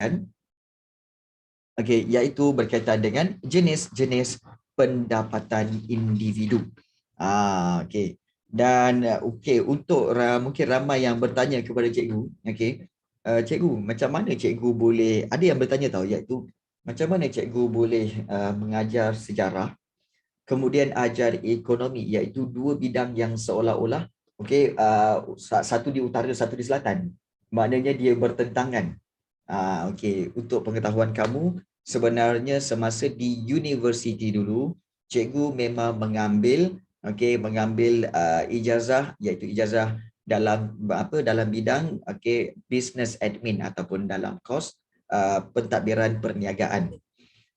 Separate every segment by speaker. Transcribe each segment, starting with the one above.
Speaker 1: menjelaskan, okey, iaitu berkaitan dengan jenis-jenis pendapatan individu. Okey. Dan okey, untuk mungkin ramai yang bertanya kepada cikgu, okey. Cikgu, macam mana cikgu boleh, ada yang bertanya tahu, iaitu macam mana cikgu boleh mengajar sejarah kemudian ajar ekonomi, iaitu dua bidang yang seolah-olah okey, satu di utara, satu di selatan. Maknanya dia bertentangan. Okey, untuk pengetahuan kamu, sebenarnya semasa di universiti dulu, cikgu memang mengambil mengambil ijazah, iaitu ijazah dalam dalam bidang business admin ataupun dalam kos pentadbiran perniagaan.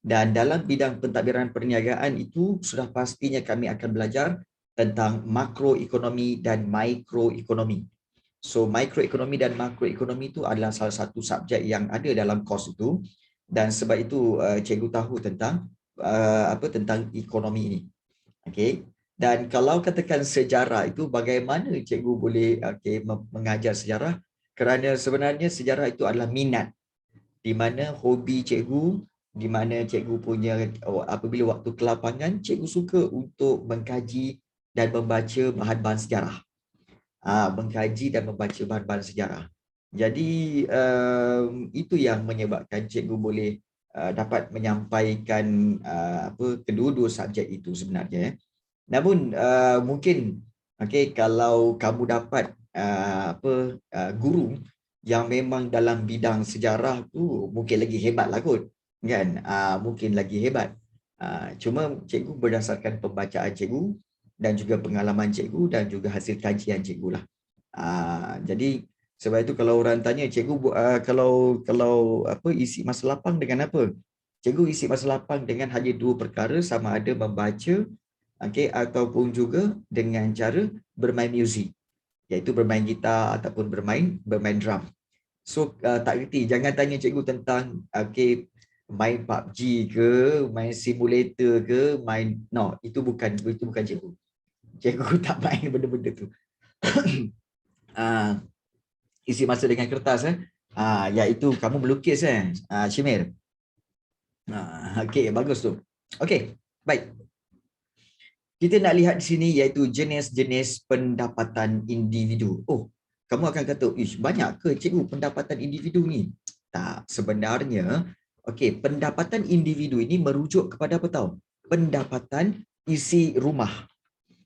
Speaker 1: Dan dalam bidang pentadbiran perniagaan itu sudah pastinya kami akan belajar tentang makroekonomi dan mikroekonomi. So mikroekonomi dan makroekonomi itu adalah salah satu subjek yang ada dalam kos itu, dan sebab itu cikgu tahu tentang tentang ekonomi ini. Okey. Dan kalau katakan sejarah itu, bagaimana cikgu boleh mengajar sejarah? Kerana sebenarnya sejarah itu adalah minat, di mana hobi cikgu, di mana cikgu punya apabila waktu kelapangan, cikgu suka untuk mengkaji dan membaca bahan-bahan sejarah. Mengkaji dan membaca bahan-bahan sejarah. Jadi itu yang menyebabkan cikgu boleh dapat menyampaikan kedua-dua subjek itu sebenarnya. Namun mungkin kalau kamu dapat guru yang memang dalam bidang sejarah tu, mungkin lagi hebat lah kot, kan? Mungkin lagi hebat. Cuma cikgu berdasarkan pembacaan cikgu dan juga pengalaman cikgu dan juga hasil kajian cikgu lah. Jadi sebab itu kalau orang tanya, cikgu kalau isi masa lapang dengan apa? Cikgu isi masa lapang dengan hanya dua perkara, sama ada membaca ataupun juga dengan cara bermain muzik, iaitu bermain gitar ataupun bermain drum. So tak reti, jangan tanya cikgu tentang main PUBG ke, main simulator ke, itu bukan cikgu. Cikgu tak main benda-benda tu. Isi masa dengan kertas iaitu kamu melukis Shimir. Okey, bagus tu. Okey, baik. Kita nak lihat di sini iaitu jenis-jenis pendapatan individu. Oh, kamu akan kata, banyak ke cikgu pendapatan individu ni? Tak, sebenarnya pendapatan individu ini merujuk kepada apa tahu? Pendapatan isi rumah.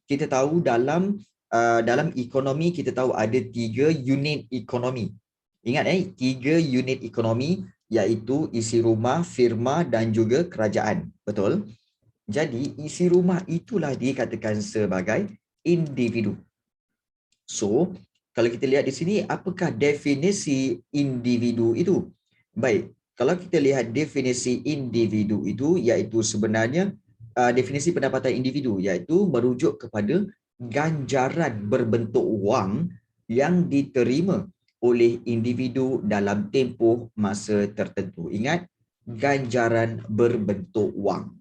Speaker 1: Kita tahu dalam ekonomi, kita tahu ada 3 unit ekonomi. Ingat 3 unit ekonomi, iaitu isi rumah, firma dan juga kerajaan. Betul? Jadi isi rumah itulah dikatakan sebagai individu. So, kalau kita lihat di sini, apakah definisi individu itu? Baik, kalau kita lihat definisi individu itu, iaitu sebenarnya definisi pendapatan individu, iaitu merujuk kepada ganjaran berbentuk wang yang diterima oleh individu dalam tempoh masa tertentu. Ingat, ganjaran berbentuk wang.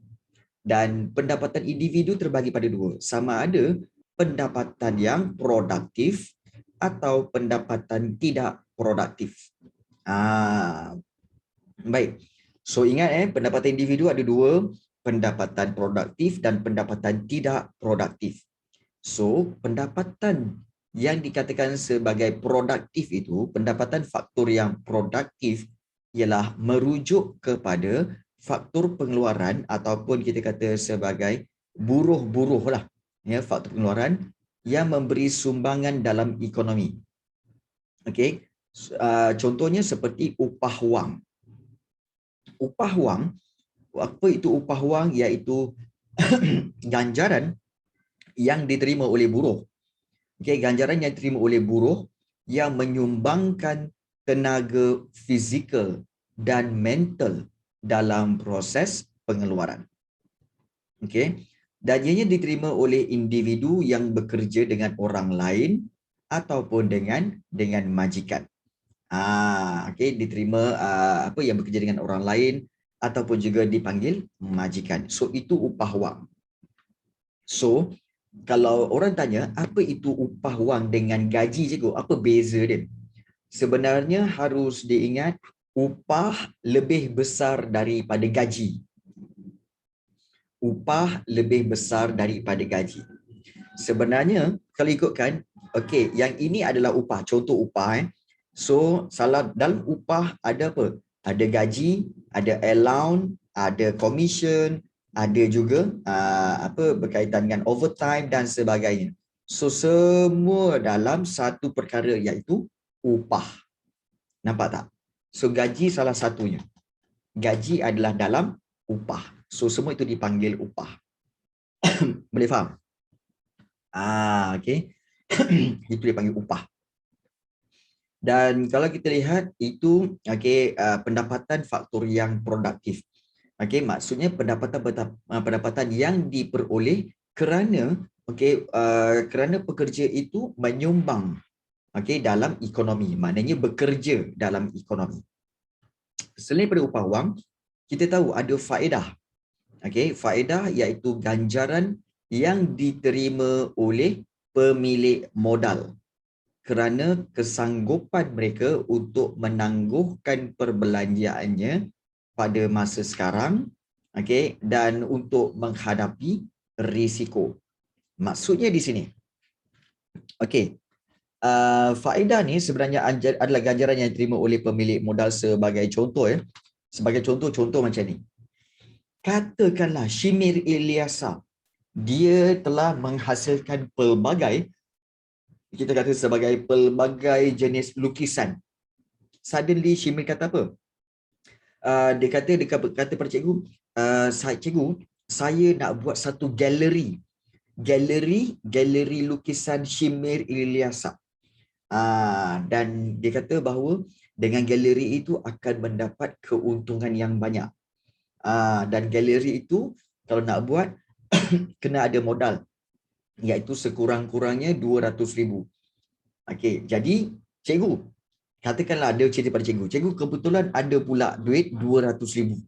Speaker 1: Dan pendapatan individu terbagi pada dua. Sama ada pendapatan yang produktif atau pendapatan tidak produktif. Baik. So ingat pendapatan individu ada dua, pendapatan produktif dan pendapatan tidak produktif. So pendapatan yang dikatakan sebagai produktif itu, pendapatan faktor yang produktif ialah merujuk kepada faktor pengeluaran ataupun kita kata sebagai buruh-buruh lah, faktor pengeluaran yang memberi sumbangan dalam ekonomi. Okey, contohnya seperti upah wang. Upah wang, apa itu upah wang? Iaitu ganjaran yang diterima oleh buruh. Ganjaran yang diterima oleh buruh yang menyumbangkan tenaga fizikal dan mental dalam proses pengeluaran. Dan ianya diterima oleh individu yang bekerja dengan orang lain ataupun dengan majikan. Diterima yang bekerja dengan orang lain ataupun juga dipanggil majikan. So itu upah wang. So kalau orang tanya apa itu upah wang dengan gaji cikgu, apa beza dia? Sebenarnya harus diingat upah lebih besar daripada gaji. Upah lebih besar daripada gaji. Sebenarnya kalau ikutkan, okey, yang ini adalah upah, contoh upah. So, salah dalam upah ada apa? Ada gaji, ada allowance, ada commission, ada juga apa berkaitan dengan overtime dan sebagainya. So, semua dalam satu perkara iaitu upah. Nampak tak? So, gaji salah satunya. Gaji adalah dalam upah. So, semua itu dipanggil upah. Boleh faham? Okey. Itu dipanggil upah. Dan kalau kita lihat itu pendapatan faktor yang produktif. Maksudnya pendapatan yang diperoleh kerana kerana pekerja itu menyumbang dalam ekonomi. Maknanya bekerja dalam ekonomi. Selain daripada upah wang, kita tahu ada faedah. Faedah iaitu ganjaran yang diterima oleh pemilik modal kerana kesanggupan mereka untuk menangguhkan perbelanjaannya pada masa sekarang, dan untuk menghadapi risiko. Maksudnya di sini, faedah ni sebenarnya adalah ganjaran yang diterima oleh pemilik modal sebagai contoh. Sebagai contoh macam ni. Katakanlah Shimir Ilyasa, dia telah menghasilkan pelbagai, kita kata sebagai pelbagai jenis lukisan. Suddenly Shimir kata apa? Dia kata pada cikgu, cikgu, saya nak buat satu galeri lukisan Shimir Ilyasa. Dan dia kata bahawa dengan galeri itu akan mendapat keuntungan yang banyak. Dan galeri itu kalau nak buat kena ada modal, iaitu sekurang-kurangnya 200,000. Jadi cikgu, katakanlah ada cerita pada cikgu kebetulan ada pula duit 200,000.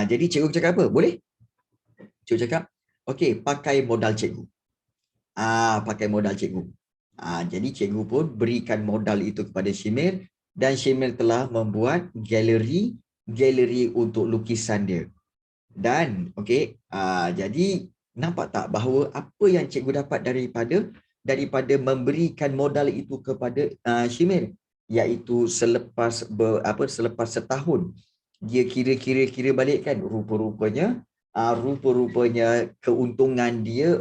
Speaker 1: Jadi cikgu cakap apa? Boleh? Cikgu cakap, pakai modal cikgu. Pakai modal cikgu. Jadi cikgu pun berikan modal itu kepada Shimir, dan Shimir telah membuat galeri untuk lukisan dia. Dan jadi nampak tak bahawa apa yang cikgu dapat daripada memberikan modal itu kepada Shimir, iaitu selepas setahun dia kira balik kan, rupa-rupanya keuntungan dia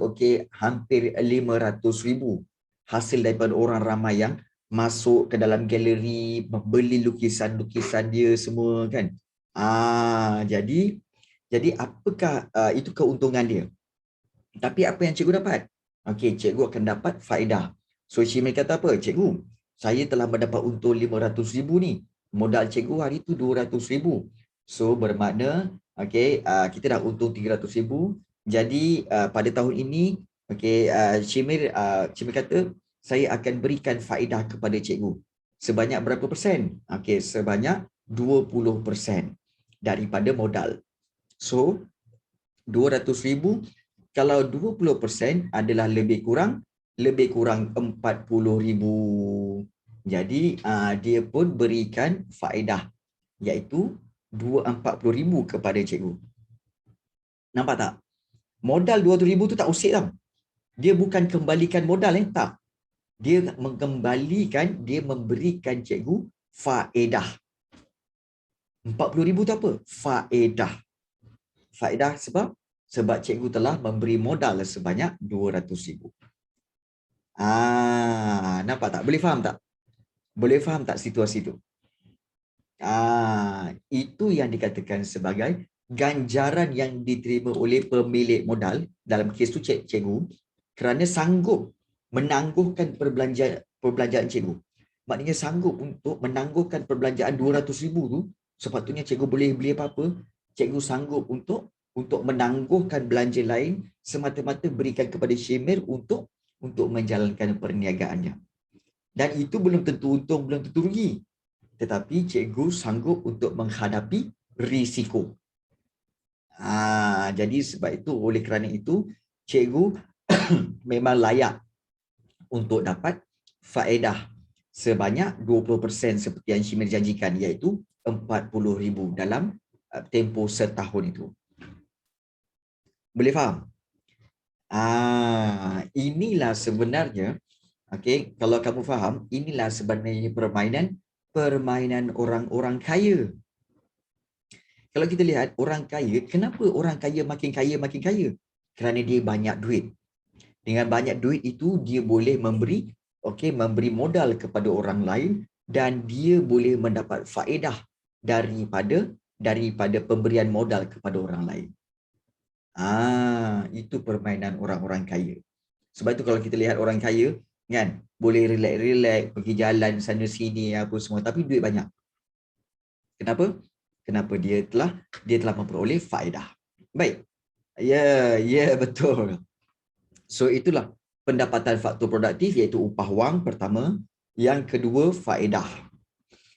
Speaker 1: hampir 500,000 hasil daripada orang ramai yang masuk ke dalam galeri, beli lukisan-lukisan dia semua kan. Jadi apakah itu keuntungan dia? Tapi apa yang cikgu dapat? Cikgu akan dapat faedah. So Shimir kata apa? Cikgu, saya telah mendapat untung 500,000 ni. Modal cikgu hari tu 200,000. So bermakna kita dah untung 300,000. Jadi pada tahun ini Shimir kata saya akan berikan faedah kepada cikgu. Sebanyak berapa persen? Sebanyak 20% daripada modal. So 200,000 kalau 20% adalah lebih kurang 40,000. Jadi dia pun berikan faedah, iaitu 40,000 kepada cikgu. Nampak tak? Modal 200,000 tu tak usik tau. Dia bukan kembalikan modal tak. Dia memberikan cikgu faedah. 40,000 tu apa? Faedah. Faedah sebab cikgu telah memberi modal sebanyak 200,000. Nampak tak? Boleh faham tak? Boleh faham tak situasi tu? Itu yang dikatakan sebagai ganjaran yang diterima oleh pemilik modal, dalam kes tu cikgu, kerana sanggup menangguhkan perbelanjaan cikgu. Maknanya sanggup untuk menangguhkan perbelanjaan 200,000 tu, sepatutnya cikgu boleh beli apa-apa, cikgu sanggup untuk menangguhkan belanja lain semata-mata berikan kepada Shimir untuk menjalankan perniagaannya. Dan itu belum tentu untung, belum tentu rugi. Tetapi cikgu sanggup untuk menghadapi risiko. Jadi sebab itu, oleh kerana itu, cikgu memang layak untuk dapat faedah sebanyak 20% seperti yang Syimil janjikan, iaitu 40,000 dalam tempoh setahun itu. Boleh faham? Inilah sebenarnya, okey, kalau kamu faham, inilah sebenarnya permainan orang-orang kaya. Kalau kita lihat orang kaya, kenapa orang kaya makin kaya makin kaya? Kerana dia banyak duit. Dengan banyak duit itu dia boleh memberi modal kepada orang lain dan dia boleh mendapat faedah daripada pemberian modal kepada orang lain. Itu permainan orang-orang kaya. Sebab itu kalau kita lihat orang kaya, kan, boleh relax-relax, pergi jalan sana sini apa semua, tapi duit banyak. Kenapa? Kenapa? Dia telah memperoleh faedah. Baik. Ya, betul. So itulah pendapatan faktor produktif, iaitu upah wang pertama, yang kedua faedah.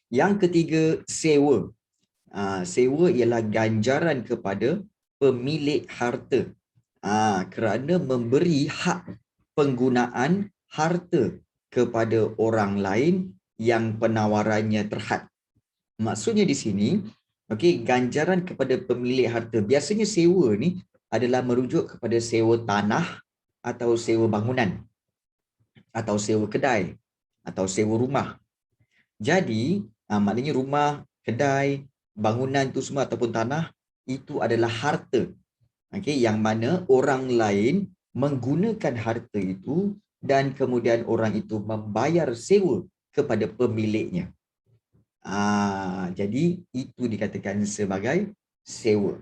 Speaker 1: Yang ketiga sewa. Sewa ialah ganjaran kepada pemilik harta. Kerana memberi hak penggunaan harta kepada orang lain yang penawarannya terhad. Maksudnya di sini, ganjaran kepada pemilik harta. Biasanya sewa ni adalah merujuk kepada sewa tanah atau sewa bangunan atau sewa kedai atau sewa rumah. Jadi, maknanya rumah, kedai, bangunan itu semua ataupun tanah itu adalah harta. Yang mana orang lain menggunakan harta itu dan kemudian orang itu membayar sewa kepada pemiliknya. Jadi itu dikatakan sebagai sewa.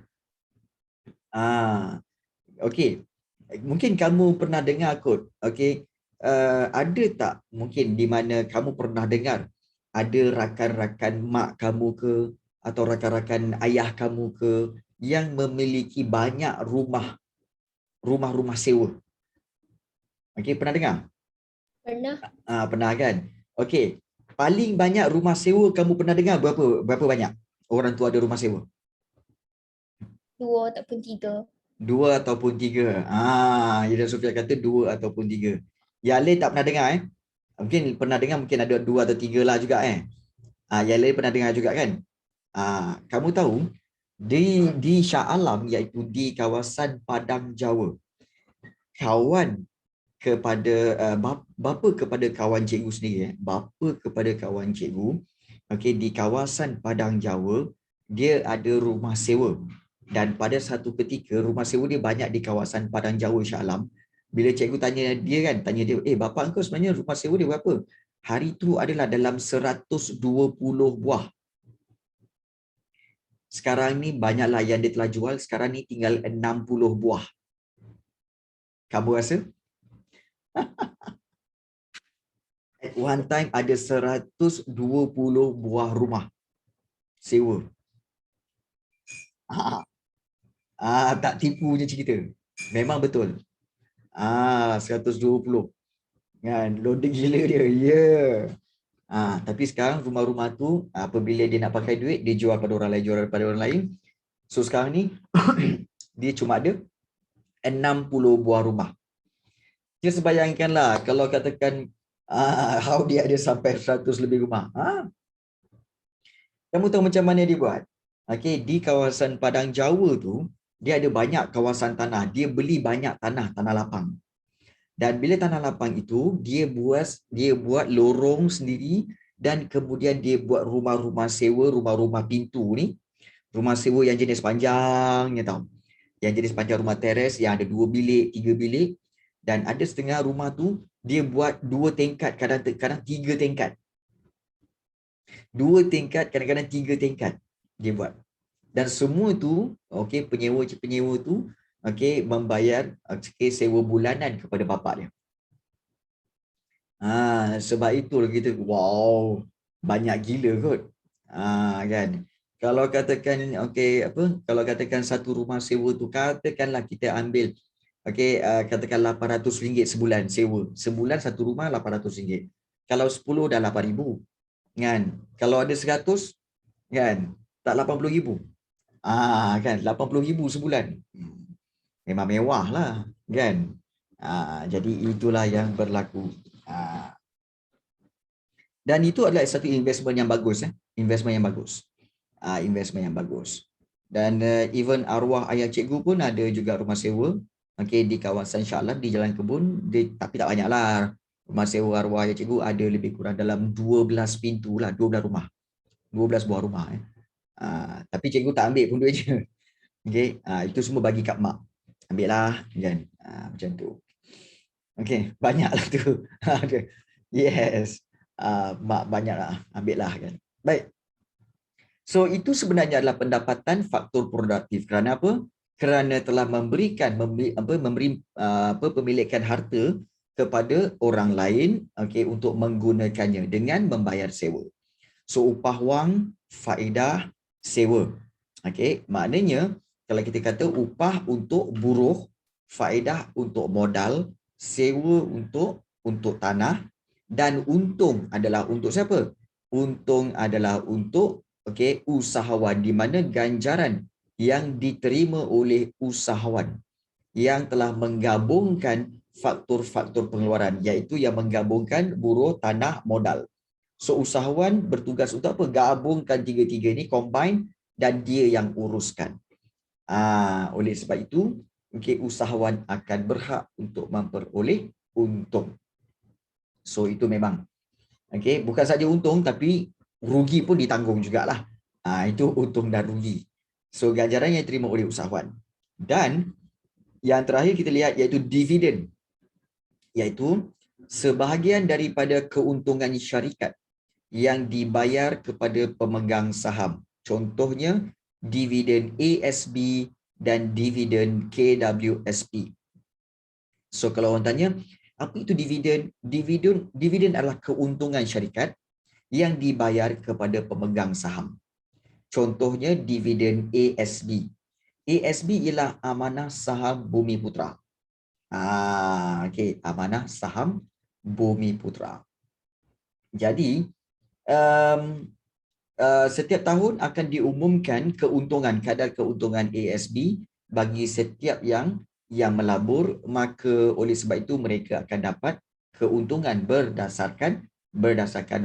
Speaker 1: Okey. Mungkin kamu pernah dengar kot. Ada tak mungkin di mana kamu pernah dengar ada rakan-rakan mak kamu ke atau rakan-rakan ayah kamu ke yang memiliki banyak rumah sewa? Pernah dengar?
Speaker 2: Pernah.
Speaker 1: Pernah kan? Okey. Paling banyak rumah sewa kamu pernah dengar berapa banyak orang tu ada rumah sewa?
Speaker 2: 2 ataupun 3.
Speaker 1: 2 ataupun 3. Ida Sofia kata 2 ataupun 3. Yang lain tak pernah dengar Mungkin pernah dengar, mungkin ada 2 atau 3 lah juga yang lain pernah dengar juga kan? Kamu tahu di Shah Alam, iaitu di kawasan Padang Jawa, kawan kepada bapa kepada kawan cikgu sendiri bapa kepada kawan cikgu, di kawasan Padang Jawa, dia ada rumah sewa. Dan pada satu ketika rumah sewa dia banyak di kawasan Padang Jawa, Shah Alam. Bila cikgu tanya dia, bapa engkau sebenarnya rumah sewa dia berapa? Hari itu adalah dalam 120 buah. Sekarang ni banyaklah yang dia telah jual, sekarang ni tinggal 60 buah. Kamu rasa? At one time ada 120 buah rumah sewa. Tak tipu je cerita. Memang betul. 120. Kan, loading gila dia. Tapi sekarang rumah-rumah tu apabila dia nak pakai duit, dia jual pada orang lain, So sekarang ni dia cuma ada 60 buah rumah. Kita sebayangkanlah kalau katakan how dia ada sampai 100 lebih rumah. Kamu tahu macam mana dia buat? Di kawasan Padang Jawa tu, dia ada banyak kawasan tanah. Dia beli banyak tanah lapang. Dan bila tanah lapang itu, dia buat lorong sendiri dan kemudian dia buat rumah-rumah sewa, rumah-rumah pintu ni. Rumah sewa yang jenis panjangnya tahu. Yang jenis panjang rumah teres yang ada 2 bilik, 3 bilik. Dan ada setengah rumah tu, dia buat 2 tingkat, kadang-kadang 3 tingkat. 2 tingkat, kadang-kadang 3 tingkat dia buat. Dan semua tu, penyewa tu, membayar sewa bulanan kepada bapa dia. Sebab itu kita wow, banyak gila kot. Kan. Kalau katakan kalau katakan satu rumah sewa tu, katakanlah kita ambil katakan RM800 sebulan sewa. Sebulan satu rumah RM800. Kalau 10 dah RM8,000. Kan? Kalau ada 100 kan, tak RM80,000. Kan, RM80,000 sebulan. Memang mewah lah, kan? Jadi itulah yang berlaku. Dan itu adalah satu investment yang bagus. Investment yang bagus. Investment yang bagus. Dan even arwah ayah cikgu pun ada juga rumah sewa. Okay, di kawasan Shah Alam, di Jalan Kebun. Tapi tak banyak lah. Rumah sewa arwah ayah cikgu ada lebih kurang dalam 12 pintu lah. 12 rumah. 12 buah rumah. Tapi cikgu tak ambil pun duit je. Okay, itu semua bagi kat mak. Ambil lah. Kan? Macam tu. Okay, banyaklah tu. Yes. Mak banyak lah. Ambil lah kan. Baik. So itu sebenarnya adalah pendapatan faktor produktif. Kerana apa? Kerana telah memberikan pemilikan harta kepada orang lain, okay, untuk menggunakannya dengan membayar sewa. So upah wang, faedah, sewa. Okay, maknanya kalau kita kata upah untuk buruh, faedah untuk modal, sewa untuk tanah, dan untung adalah untuk siapa? Untung adalah untuk usahawan, di mana ganjaran yang diterima oleh usahawan yang telah menggabungkan faktor-faktor pengeluaran, iaitu yang menggabungkan buruh, tanah, modal. So usahawan bertugas untuk apa? Gabungkan tiga-tiga ni, combine, dan dia yang uruskan. Oleh sebab itu, usahawan akan berhak untuk memperoleh untung. So itu memang. Bukan saja untung, tapi rugi pun ditanggung jugalah. Itu untung dan rugi. So ganjaran yang diterima oleh usahawan. Dan yang terakhir kita lihat iaitu dividen. Iaitu sebahagian daripada keuntungan syarikat yang dibayar kepada pemegang saham. Contohnya dividen ASB dan dividen KWSP. So kalau orang tanya, apa itu dividen? Dividen adalah keuntungan syarikat yang dibayar kepada pemegang saham. Contohnya dividen ASB. ASB ialah amanah saham Bumi Putra. Amanah saham Bumi Putra. Jadi setiap tahun akan diumumkan keuntungan, kadar keuntungan ASB bagi setiap yang melabur, maka oleh sebab itu mereka akan dapat keuntungan berdasarkan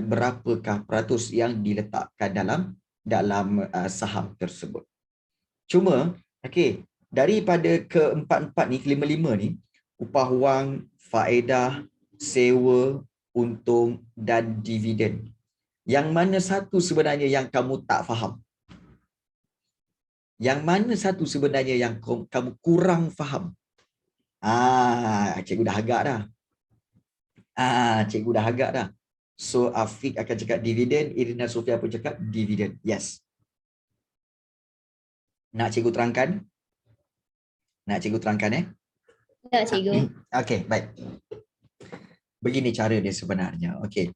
Speaker 1: berapakah peratus yang diletakkan dalam saham tersebut. Cuma, daripada keempat-empat ni, kelima-lima ni, upah wang, faedah, sewa, untung dan dividen. Yang mana satu sebenarnya yang kamu tak faham? Yang mana satu sebenarnya yang kamu kurang faham? Cikgu dah agak dah. Cikgu dah agak dah. So Afiq akan cakap dividen, Irina Sofia pun cakap dividen. Yes. Nak cikgu terangkan? Nak cikgu terangkan
Speaker 2: Ya, cikgu.
Speaker 1: Okey, baik. Begini cara dia sebenarnya. Okey.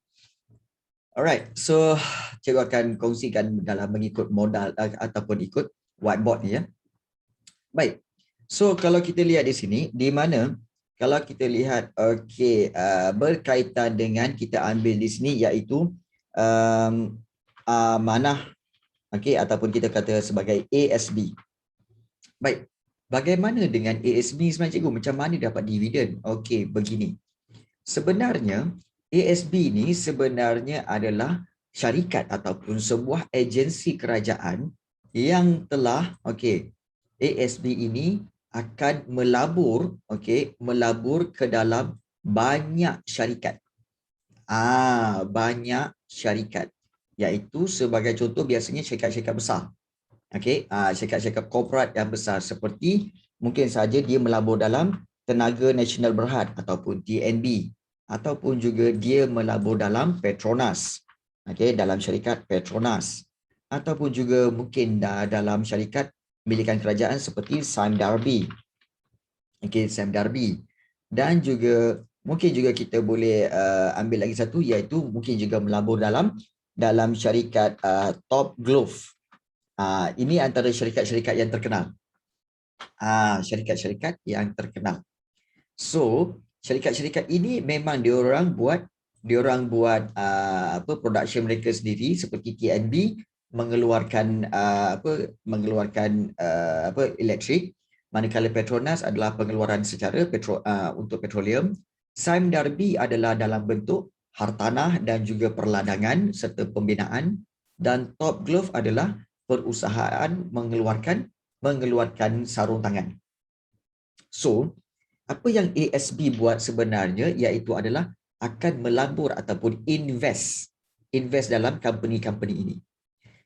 Speaker 1: Alright, so cikgu akan kongsikan dalam mengikut modal ataupun ikut whiteboard ni ya. Baik. So kalau kita lihat di sini, di mana kalau kita lihat berkaitan dengan kita ambil di sini iaitu amanah ataupun kita kata sebagai ASB. Baik. Bagaimana dengan ASB sebenarnya cikgu? Macam mana dapat dividen? Okey, begini. Sebenarnya ASB ni sebenarnya adalah syarikat ataupun sebuah agensi kerajaan yang telah ASB ini akan melabur ke dalam banyak syarikat. Banyak syarikat. Iaitu sebagai contoh biasanya syarikat-syarikat besar. Syarikat-syarikat korporat yang besar seperti mungkin saja dia melabur dalam Tenaga Nasional Berhad ataupun TNB, ataupun juga dia melabur dalam Petronas, dalam syarikat Petronas, ataupun juga mungkin dalam syarikat milikan kerajaan seperti Sime Darby. Sime Darby. Dan juga mungkin juga kita boleh ambil lagi satu iaitu mungkin juga melabur dalam syarikat Top Glove. Ini antara syarikat-syarikat yang terkenal. Syarikat-syarikat yang terkenal. So, syarikat-syarikat ini memang diorang buat production mereka sendiri seperti TNB mengeluarkan elektrik, manakala Petronas adalah pengeluaran secara untuk petroleum. Sime Darby adalah dalam bentuk hartanah dan juga perladangan serta pembinaan, dan Top Glove adalah perusahaan mengeluarkan sarung tangan. So, apa yang ASB buat sebenarnya iaitu adalah akan melabur ataupun invest dalam company-company ini.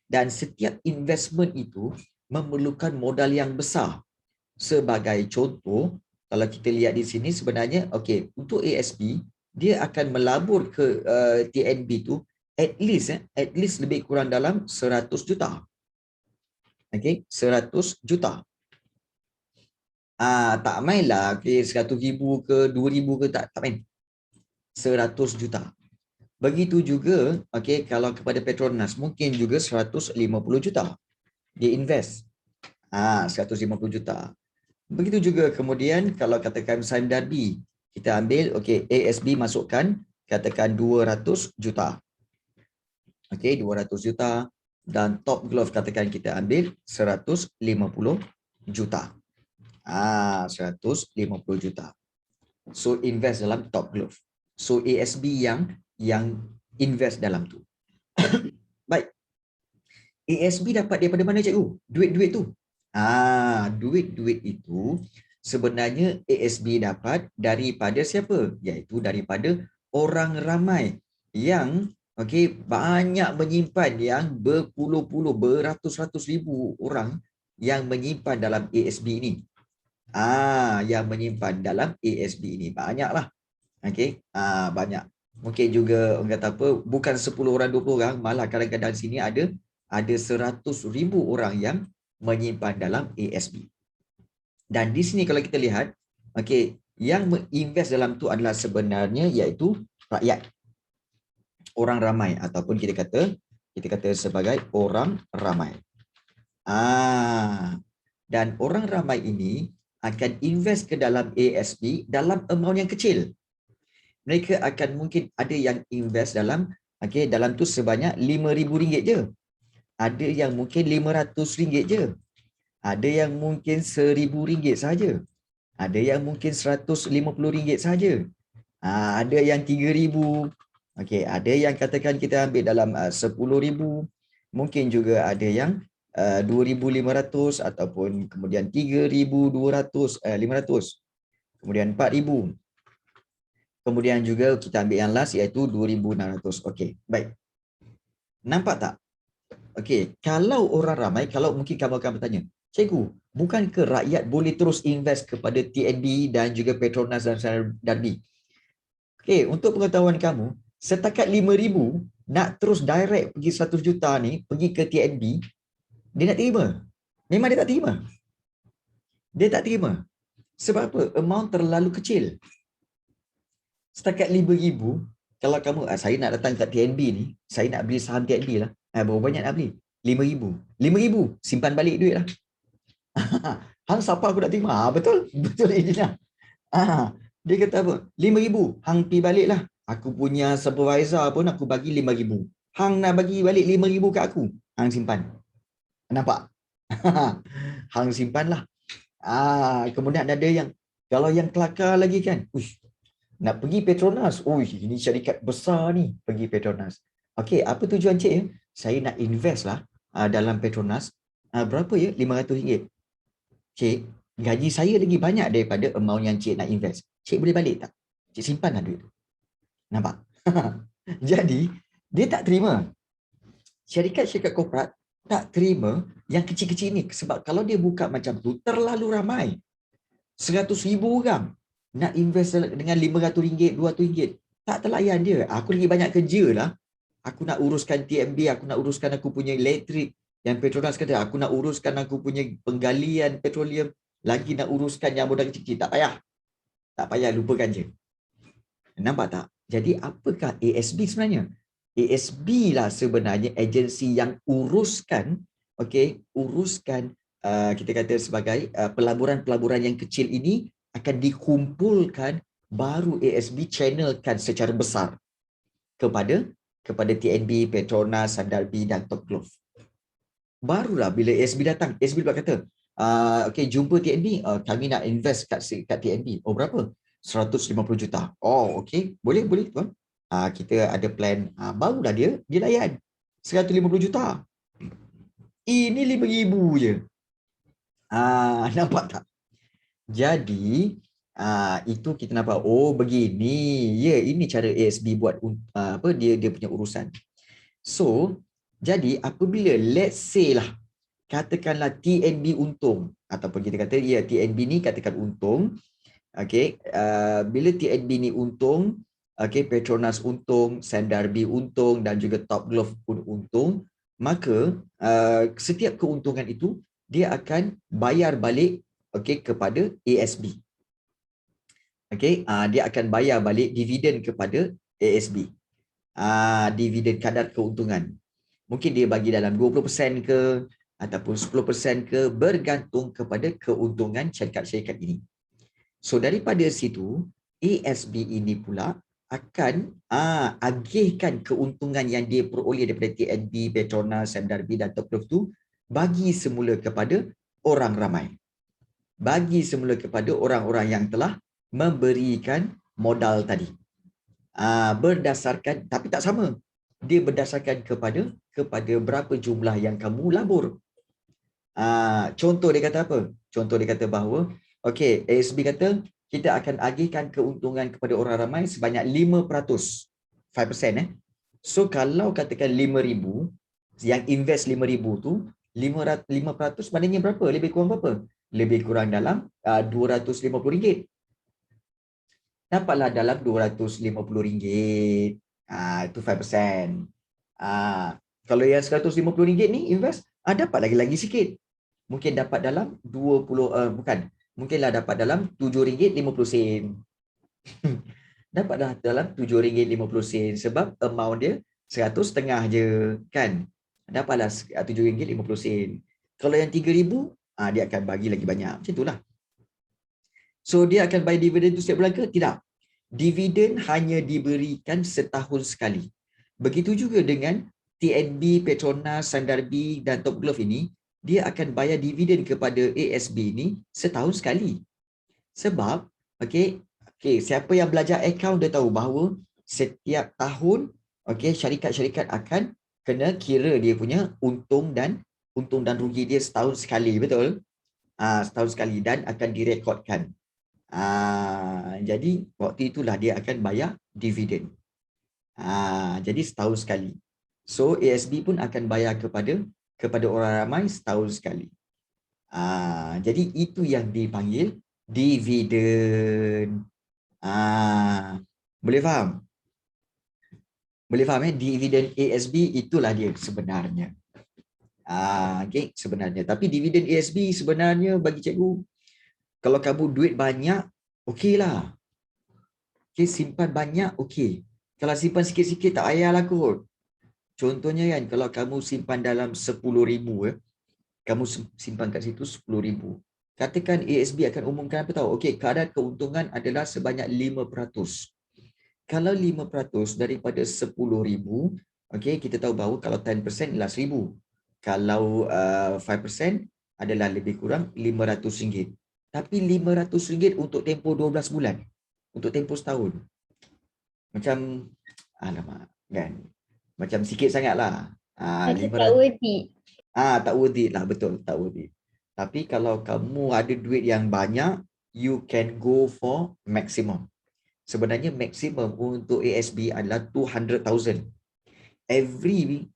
Speaker 1: Dan setiap investment itu memerlukan modal yang besar. Sebagai contoh, kalau kita lihat di sini sebenarnya, okey, untuk ASB, dia akan melabur ke TNB tu at least lebih kurang dalam 100 juta. Okey, 100 juta. Tak mainlah, okey, 100,000 ke 2,000 ke, tak main. 100 juta. Begitu juga, okey, kalau kepada Petronas mungkin juga 150 juta. Dia invest. 150 juta. Begitu juga kemudian kalau katakan Sime Darby, kita ambil, okey, ASB masukkan katakan 200 juta. Okey, 200 juta, dan Top Glove katakan kita ambil 150 juta. 150 juta. So invest dalam Top Glove. So ASB yang invest dalam tu. Baik. ASB dapat daripada mana, cikgu? Duit-duit tu. Duit-duit itu sebenarnya ASB dapat daripada siapa? Iaitu daripada orang ramai yang banyak menyimpan, yang berpuluh-puluh, beratus-ratus ribu orang yang menyimpan dalam ASB ini. Yang menyimpan dalam ASB ini banyaklah. Banyak. Mungkin juga orang kata apa, bukan 10 orang 20 orang, malah kadang-kadang sini ada 100,000 orang yang menyimpan dalam ASB. Dan di sini kalau kita lihat, yang menginvest dalam tu adalah sebenarnya iaitu rakyat. Orang ramai ataupun kita kata sebagai orang ramai. Dan orang ramai ini akan invest ke dalam ASB dalam amount yang kecil. Mereka akan mungkin ada yang invest dalam tu sebanyak RM5,000 je. Ada yang mungkin RM500 je. Ada yang mungkin RM1,000 saja. Ada yang mungkin RM150 saja. Ada yang RM3,000. Ada yang katakan kita ambil dalam RM10,000. Mungkin juga ada yang RM2,500 ataupun kemudian RM3,500. Kemudian RM4,000. Kemudian juga kita ambil yang last iaitu RM2,600. Baik. Nampak tak? Kalau orang ramai, kalau mungkin kamu akan bertanya, cikgu, bukankah rakyat boleh terus invest kepada TNB dan juga Petronas dan Darby? Untuk pengetahuan kamu, setakat RM5,000 nak terus direct pergi 100 juta ni, pergi ke TNB, dia nak terima? Memang dia tak terima. Dia tak terima. Sebab apa? Amount terlalu kecil. Setakat RM5,000, kalau kamu, saya nak datang kat TNB ni, saya nak beli saham TNB lah. Berapa banyak nak beli? RM5,000. RM5,000, simpan balik duit lah. Hang siapa aku nak terima? Betul? Betul ini lah. Dia kata apa? RM5,000, hang pergi balik lah. Aku punya supervisor pun aku bagi RM5,000. Hang nak bagi balik RM5,000 kat aku. Hang simpan. Nampak? Hang simpan lah. Kemudian ada yang, kalau yang kelakar lagi kan, nak pergi Petronas. Ini syarikat besar ni, pergi Petronas. Apa tujuan cik ya? Saya nak invest lah dalam Petronas. Berapa ya? RM500. Cik, gaji saya lagi banyak daripada amount yang cik nak invest. Cik boleh balik tak? Cik simpan lah duit tu. Nampak? Jadi, dia tak terima. Syarikat-syarikat korporat tak terima yang kecil-kecil ni. Sebab kalau dia buka macam tu, terlalu ramai. 100,000 orang nak invest dengan RM500, RM200. Tak terlayan dia. Aku lagi banyak kerja lah. Aku nak uruskan TMB, aku nak uruskan aku punya elektrik. Yang Petronas kata, aku nak uruskan aku punya penggalian petroleum. Lagi nak uruskan yang modal kecil. Tak payah. Tak payah, lupakan je. Nampak tak? Jadi apakah ASB sebenarnya? ASB lah sebenarnya agensi yang uruskan, kita kata sebagai pelaburan-pelaburan yang kecil ini akan dikumpulkan, baru ASB channelkan secara besar kepada TNB, Petronas, Darby dan Top Glove. Barulah bila ASB datang, ASB pula kata, jumpa TNB, kami nak invest kat TNB. Berapa? 150 juta. Boleh tuan. Kita ada plan barulah dia layan 150 juta. Ini 5,000 je. Nampak tak? Jadi itu kita nampak, oh begini. Ya, ini cara ASB buat apa dia punya urusan. So, jadi apabila let's say lah, katakanlah TNB untung, ataupun kita kata ya TNB ni katakan untung. Okey, bila TNB ni untung, okey, Petronas untung, Sandarbi untung dan juga Top Glove pun untung, maka setiap keuntungan itu dia akan bayar balik, okey, kepada ASB. Okey, dia akan bayar balik dividen kepada ASB. Dividen kadar keuntungan. Mungkin dia bagi dalam 20% ke ataupun 10% ke, bergantung kepada keuntungan syarikat-syarikat ini. So daripada situ, ASB ini pula akan agihkan keuntungan yang dia peroleh daripada TNB, Petronas, Sandarbi dan Top Glove tu bagi semula kepada orang ramai. Bagi semula kepada orang-orang yang telah memberikan modal tadi. Berdasarkan, tapi tak sama. Dia berdasarkan kepada berapa jumlah yang kamu labur. Contoh dia kata apa? Contoh dia kata bahawa, okey, ASB kata kita akan agihkan keuntungan kepada orang ramai sebanyak 5%. 5%. So kalau katakan 5,000, yang invest 5,000 tu, 5% maknanya berapa? Lebih kurang berapa? Lebih kurang dalam RM250. Dapatlah dalam RM250. Itu 5%. Kalau yang RM150 ni invest, dapat lagi sikit. Mungkin dapat dalam 20, bukan. Mungkinlah dapat dalam RM7.50. Dapatlah dalam RM7.50 sebab amount dia 100 setengah je, kan? Dapatlah RM7.50. Kalau yang 3,000, dia akan bagi lagi banyak. Macam itulah. So dia akan bayar dividen itu setiap bulan ke? Tidak. Dividen hanya diberikan setahun sekali. Begitu juga dengan TNB, Petronas, Sandarbi dan Top Glove ini, dia akan bayar dividen kepada ASB ini setahun sekali. Sebab, siapa yang belajar akaun dia tahu bahawa setiap tahun, syarikat-syarikat akan kena kira dia punya untung dan rugi dia setahun sekali, betul? Setahun sekali dan akan direkodkan. Jadi waktu itulah dia akan bayar dividen. Jadi setahun sekali. So ASB pun akan bayar kepada orang ramai setahun sekali. Jadi itu yang dipanggil dividen. Boleh faham? Boleh faham dividen ASB itulah dia sebenarnya. Sebenarnya. Tapi dividen ASB sebenarnya bagi cikgu, kalau kamu duit banyak, okeylah. Simpan banyak, okey. Kalau simpan sikit-sikit, tak payahlah kot. Contohnya kan, kalau kamu simpan dalam 10,000, kamu simpan kat situ 10,000. Katakan ASB akan umumkan apa tahu? Okey, kadar keuntungan adalah sebanyak 5%. Kalau 5% daripada 10,000, okey, kita tahu bahawa kalau 10% adalah 1,000. Kalau 5% adalah lebih kurang RM500. Tapi RM500 untuk tempoh 12 bulan. Untuk tempoh setahun. Macam, alamak, kan? Macam sikit sangatlah.
Speaker 2: Macam tak worth it.
Speaker 1: Tak worth it lah, betul, tak worth it. Tapi kalau kamu ada duit yang banyak, you can go for maximum. Sebenarnya maksimum untuk ASB adalah 200,000. Every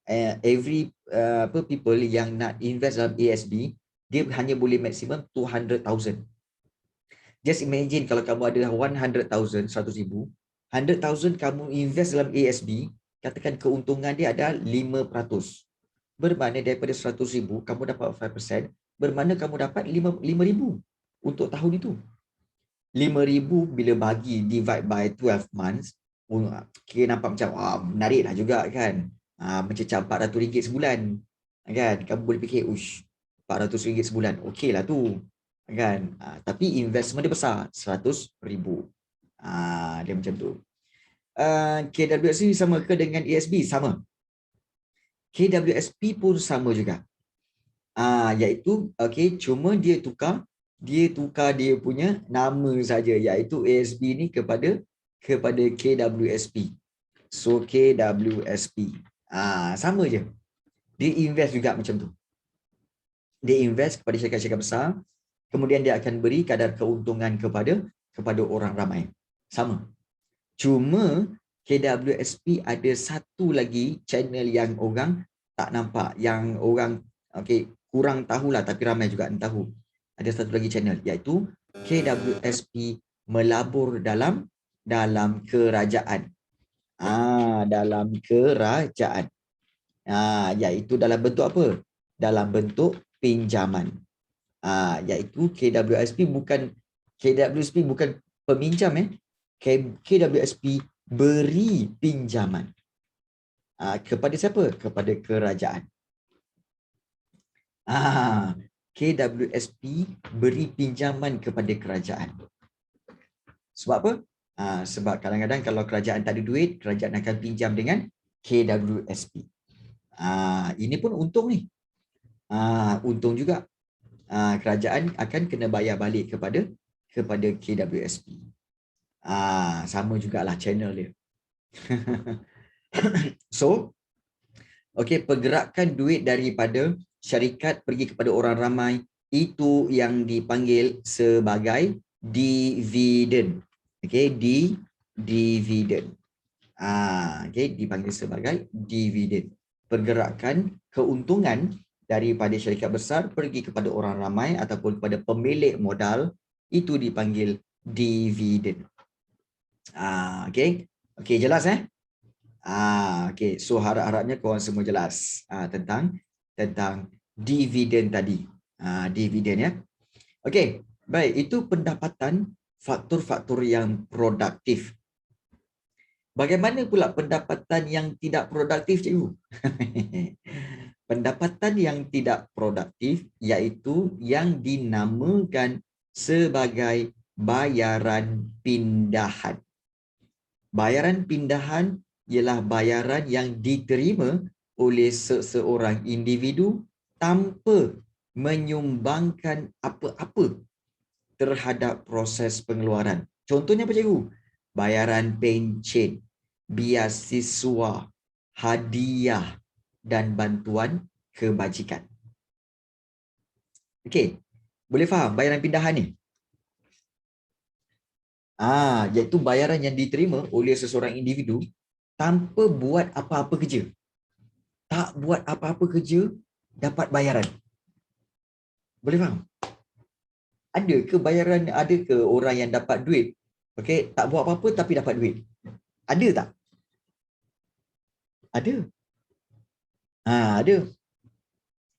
Speaker 1: people yang nak invest dalam ASB, dia hanya boleh maksimum 200,000. Just imagine kalau kamu ada 100,000, 100,000, 100,000 kamu invest dalam ASB, katakan keuntungan dia ada 5%. Bermakna daripada 100,000 kamu dapat 5%, bermakna kamu dapat 5,000 untuk tahun itu. 5,000 bila bagi divide by 12 months, kira nampak macam menarik lah juga kan. Macam RM400 sebulan. Kan? Kamu boleh fikir, RM400 sebulan, okey lah tu. Kan? Tapi investment dia besar, 100,000. Dia macam tu. KWSP sama ke dengan ASB? Sama. KWSP pun sama juga. Iaitu, cuma dia tukar dia punya nama saja, iaitu ASB ni kepada KWSP. So KWSP. Sama je. Dia invest juga macam tu. Dia invest kepada syarikat-syarikat besar, kemudian dia akan beri kadar keuntungan kepada orang ramai. Sama. Cuma KWSP ada satu lagi channel yang orang tak nampak, yang orang kurang tahulah, tapi ramai juga yang tahu. Ada satu lagi channel, iaitu KWSP melabur dalam kerajaan. Dalam kerajaan. Iaitu dalam bentuk apa? Dalam bentuk pinjaman. Iaitu KWSP bukan peminjam, KWSP beri pinjaman. Kepada siapa? Kepada kerajaan. KWSP beri pinjaman kepada kerajaan. Sebab apa? Sebab kadang-kadang kalau kerajaan tak ada duit, kerajaan akan pinjam dengan KWSP. Ini pun untung ni. Untung juga. Kerajaan akan kena bayar balik kepada KWSP. Sama jugalah channel dia. So, pergerakan duit daripada syarikat pergi kepada orang ramai, itu yang dipanggil sebagai dividen. Dividen. Dipanggil sebagai dividen. Pergerakan keuntungan daripada syarikat besar pergi kepada orang ramai ataupun kepada pemilik modal, itu dipanggil dividen. Jelas so harap-harapnya korang semua jelas tentang dividen tadi. Dividen ya. Baik, itu pendapatan faktor-faktor yang produktif. Bagaimana pula pendapatan yang tidak produktif, cikgu? Pendapatan yang tidak produktif iaitu yang dinamakan sebagai bayaran pindahan. Bayaran pindahan ialah bayaran yang diterima oleh seseorang individu tanpa menyumbangkan apa-apa terhadap proses pengeluaran. Contohnya apa, cikgu? Bayaran pencen, biasiswa, hadiah dan bantuan kebajikan. Boleh faham bayaran pindahan ni? Iaitu bayaran yang diterima oleh seseorang individu tanpa buat apa-apa kerja. Tak buat apa-apa kerja, dapat bayaran. Boleh faham? Ada ke bayaran, ada ke orang yang dapat duit, tak buat apa-apa tapi dapat duit? Ada tak? Ada. Ada.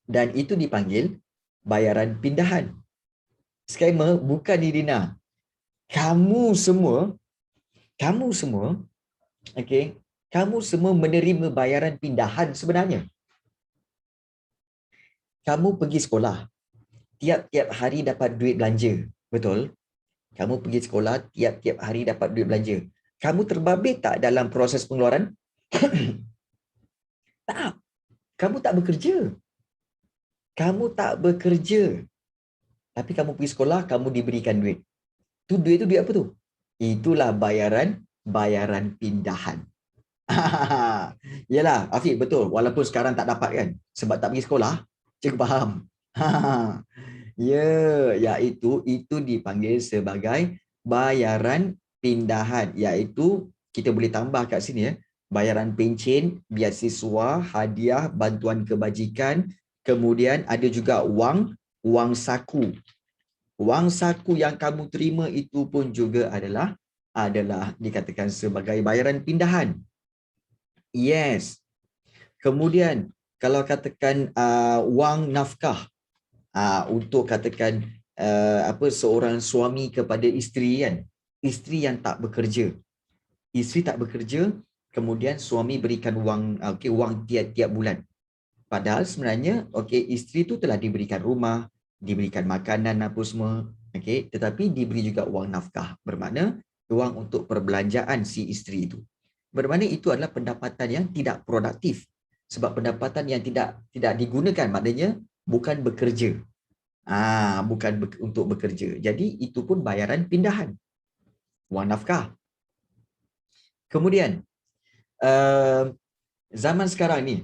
Speaker 1: Dan itu dipanggil bayaran pindahan. Skema bukan Nirina. Kamu semua menerima bayaran pindahan sebenarnya. Kamu pergi sekolah, tiap-tiap hari dapat duit belanja. Betul? Kamu pergi sekolah, tiap-tiap hari dapat duit belanja. Kamu terbabit tak dalam proses pengeluaran? Tak. Kamu tak bekerja. Tapi kamu pergi sekolah, kamu diberikan duit. Duit apa tu? Itulah bayaran pindahan. Yalah, Afiq, betul. Walaupun sekarang tak dapat kan, sebab tak pergi sekolah, cikgu faham. Iaitu itu dipanggil sebagai bayaran pindahan, iaitu kita boleh tambah kat sini ya. Bayaran pencen, biasiswa, hadiah, bantuan kebajikan, kemudian ada juga wang saku. Wang saku yang kamu terima itu pun juga adalah dikatakan sebagai bayaran pindahan. Yes. Kemudian kalau katakan wang nafkah, untuk katakan seorang suami kepada isteri kan, isteri yang tak bekerja. Isteri tak bekerja, kemudian suami berikan wang tiap-tiap bulan. Padahal sebenarnya isteri tu telah diberikan rumah, diberikan makanan apa semua, tetapi diberi juga wang nafkah, bermakna wang untuk perbelanjaan si isteri itu. Bermakna itu adalah pendapatan yang tidak produktif. Sebab pendapatan yang tidak digunakan, maknanya bukan bekerja. Untuk bekerja. Jadi itu pun bayaran pindahan. Wang nafkah. Kemudian zaman sekarang ni,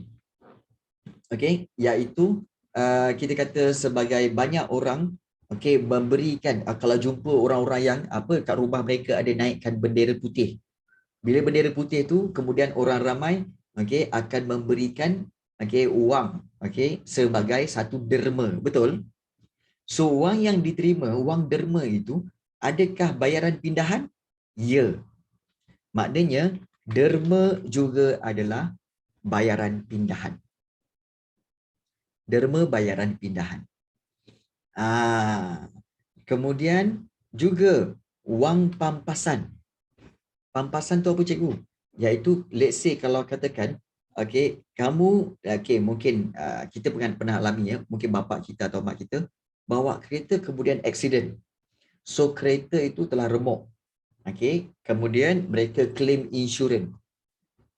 Speaker 1: okey, iaitu kita kata sebagai banyak orang okey memberikan kalau jumpa orang-orang yang apa kat rumah mereka ada naikkan bendera putih. Bila bendera putih tu kemudian orang ramai okey akan memberikan okey wang okey sebagai satu derma, betul? So wang yang diterima, wang derma itu adakah bayaran pindahan? Ya. Maknanya derma juga adalah bayaran pindahan. Derma bayaran pindahan. Kemudian juga wang pampasan. Pampasan tu apa cikgu? Iaitu let's say kalau katakan okey, kamu okey mungkin kita pernah alami ya, mungkin bapa kita atau mak kita bawa kereta kemudian accident. So kereta itu telah remuk. Okey, kemudian mereka claim insurans.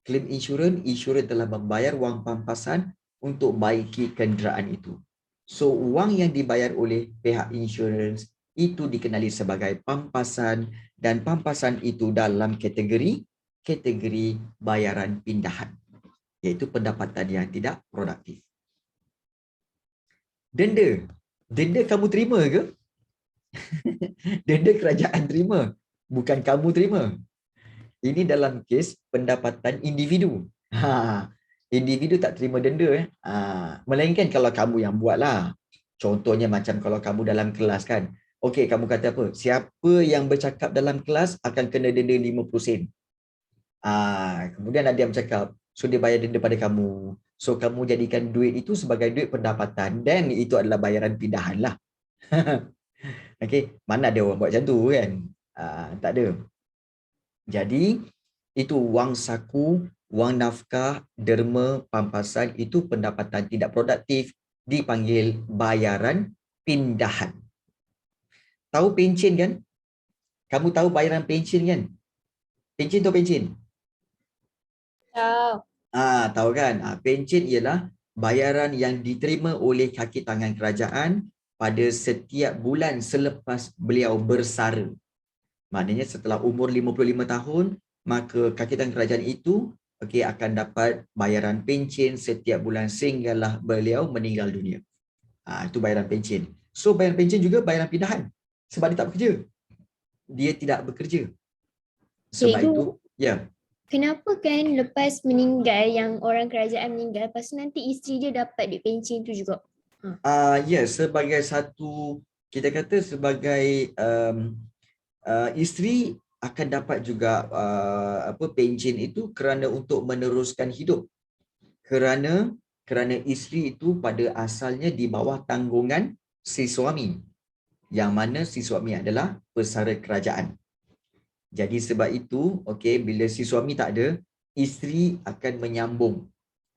Speaker 1: Claim insurans, insurans telah membayar wang pampasan untuk baiki kenderaan itu. So wang yang dibayar oleh pihak insurans itu dikenali sebagai pampasan dan pampasan itu dalam kategori bayaran pindahan, iaitu pendapatan yang tidak produktif. Denda. Denda kamu terima ke? Denda kerajaan terima, bukan kamu terima. Ini dalam kes pendapatan individu. Individu tak terima denda. Melainkan kalau kamu yang buatlah. Contohnya macam kalau kamu dalam kelas kan. Okey, kamu kata apa? Siapa yang bercakap dalam kelas akan kena denda 50 sen. Kemudian ada yang bercakap, so dia bayar denda pada kamu. So kamu jadikan duit itu sebagai duit pendapatan dan itu adalah bayaran pindahan lah. Okey, mana ada orang buat macam tu kan? Tak ada. Jadi itu wang saku, wang nafkah, derma, pampasan itu pendapatan tidak produktif dipanggil bayaran pindahan. Tahu pencen kan? Kamu tahu bayaran pencen kan? Pencen tahu pencen?
Speaker 2: Tahu.
Speaker 1: Tahu kan? Pencen ialah bayaran yang diterima oleh kaki tangan kerajaan pada setiap bulan selepas beliau bersara. Maknanya setelah umur 55 tahun, maka kaki tangan kerajaan itu akan dapat bayaran pencen setiap bulan sehinggalah beliau meninggal dunia. Itu bayaran pencen. So bayaran pencen juga bayaran pindahan. Sebab dia tak bekerja. Dia tidak bekerja. Sebab
Speaker 2: Cikgu,
Speaker 1: itu, ya.
Speaker 2: kenapa kan lepas meninggal, yang orang kerajaan meninggal, lepas tu nanti isteri dia dapat duit pencen tu juga?
Speaker 1: Ya, sebagai satu, kita kata sebagai isteri akan dapat juga pencen itu kerana untuk meneruskan hidup. Kerana isteri itu pada asalnya di bawah tanggungan si suami, yang mana si suami adalah pesara kerajaan. Jadi sebab itu, bila si suami tak ada, isteri akan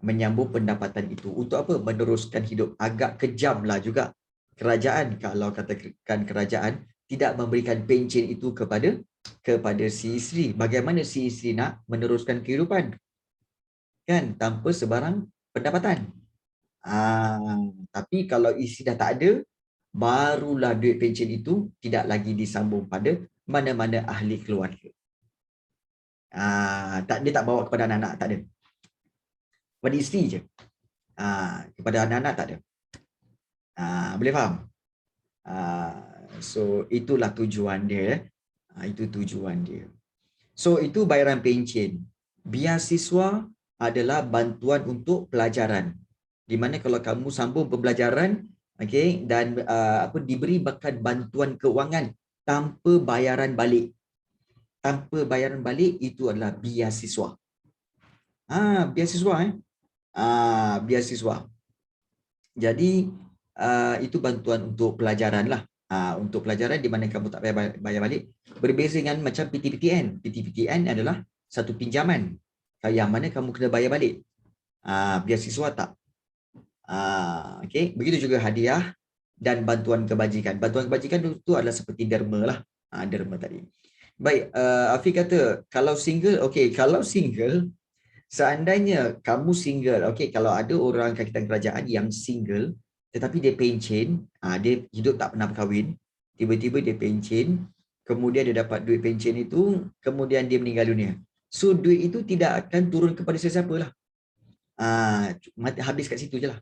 Speaker 1: menyambung pendapatan itu. Untuk apa? Meneruskan hidup. Agak kejamlah juga kerajaan kalau katakan kerajaan tidak memberikan pencen itu kepada si isteri. Bagaimana si isteri nak meneruskan kehidupan? Kan tanpa sebarang pendapatan. Tapi kalau isteri dah tak ada, barulah duit pencen itu tidak lagi disambung pada mana-mana ahli keluarga. Dia tak bawa kepada anak-anak, tak ada. Kepada isteri je. Kepada anak-anak tak ada. Boleh faham? So itulah tujuan dia. Itu tujuan dia. So itu bayaran pencen. Biasiswa adalah bantuan untuk pelajaran. Di mana kalau kamu sambung pembelajaran, dan diberi bahkan bantuan kewangan tanpa bayaran balik. Tanpa bayaran balik itu adalah biasiswa. Biasiswa biasiswa. Jadi itu bantuan untuk pelajaran lah. Untuk pelajaran di mana kamu tak bayar balik. Berbeza dengan macam PTPTN. PTPTN adalah satu pinjaman yang mana kamu kena bayar balik. Biasiswa tak. Begitu juga hadiah dan bantuan kebajikan. Bantuan kebajikan itu adalah seperti derma lah. Derma tadi. Baik, Afiq kata kalau single, kalau single, seandainya kamu single, kalau ada orang kakitan kerajaan yang single, tetapi dia pencen, dia hidup tak pernah berkahwin, tiba-tiba dia pencen, kemudian dia dapat duit pencen itu, kemudian dia meninggal dunia. So duit itu tidak akan turun kepada sesiapa lah. Habis kat situ je lah.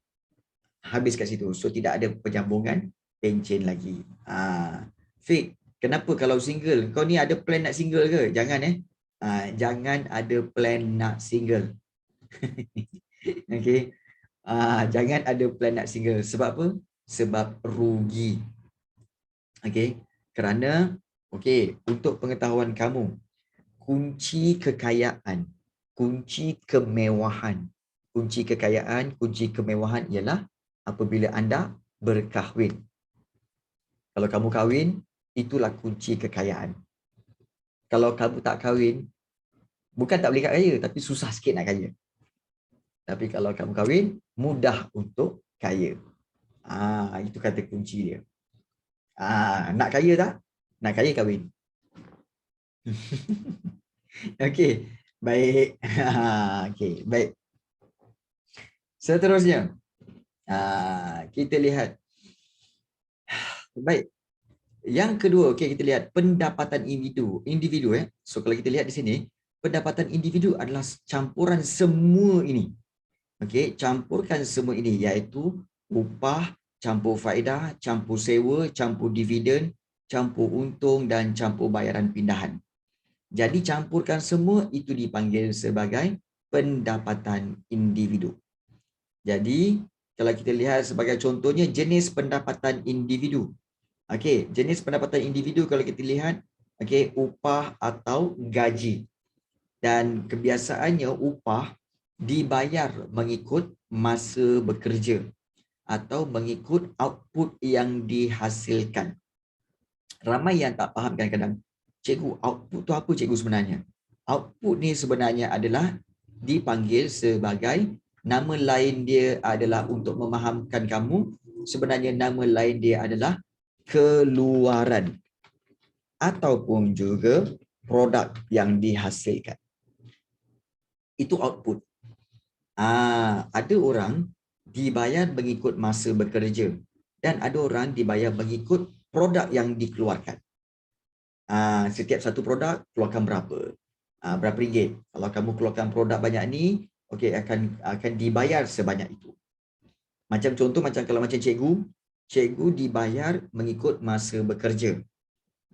Speaker 1: Habis kat situ. So tidak ada penjambungan pencen lagi. Fik, kenapa kalau single? Kau ni ada plan nak single ke? Jangan jangan ada plan nak single. Okay. Jangan ada plan nak single. Sebab apa? Sebab rugi. Okay. Kerana, okay, untuk pengetahuan kamu, kunci kekayaan, kunci kemewahan, kunci kekayaan, kunci kemewahan ialah apabila anda berkahwin. Kalau kamu kahwin, itulah kunci kekayaan. Kalau kamu tak kahwin, bukan tak boleh kaya, tapi susah sikit nak kaya. Tapi kalau kamu kahwin, mudah untuk kaya. Itu kata kunci dia. Nak kaya tak? Nak kaya kahwin. Okey, baik. Okey, baik. Seterusnya, kita lihat. Baik. Yang kedua, okey, kita lihat pendapatan individu. So kalau kita lihat di sini, pendapatan individu adalah campuran semua ini. Okey, campurkan semua ini iaitu upah, campur faedah, campur sewa, campur dividen, campur untung dan campur bayaran pindahan. Jadi campurkan semua itu dipanggil sebagai pendapatan individu. Jadi kalau kita lihat sebagai contohnya jenis pendapatan individu. Okey, jenis pendapatan individu kalau kita lihat, okey, upah atau gaji. Dan kebiasaannya upah dibayar mengikut masa bekerja atau mengikut output yang dihasilkan. Ramai yang tak faham kadang-kadang, cikgu, output tu apa cikgu sebenarnya? Output ni sebenarnya adalah dipanggil sebagai, nama lain dia adalah untuk memahamkan kamu, sebenarnya nama lain dia adalah keluaran ataupun juga produk yang dihasilkan. Itu output. Ada orang dibayar mengikut masa bekerja dan ada orang dibayar mengikut produk yang dikeluarkan. Setiap satu produk keluarkan berapa? Berapa ringgit? Kalau kamu keluarkan produk banyak ni, okey, akan dibayar sebanyak itu. Macam contoh, kalau macam cikgu dibayar mengikut masa bekerja.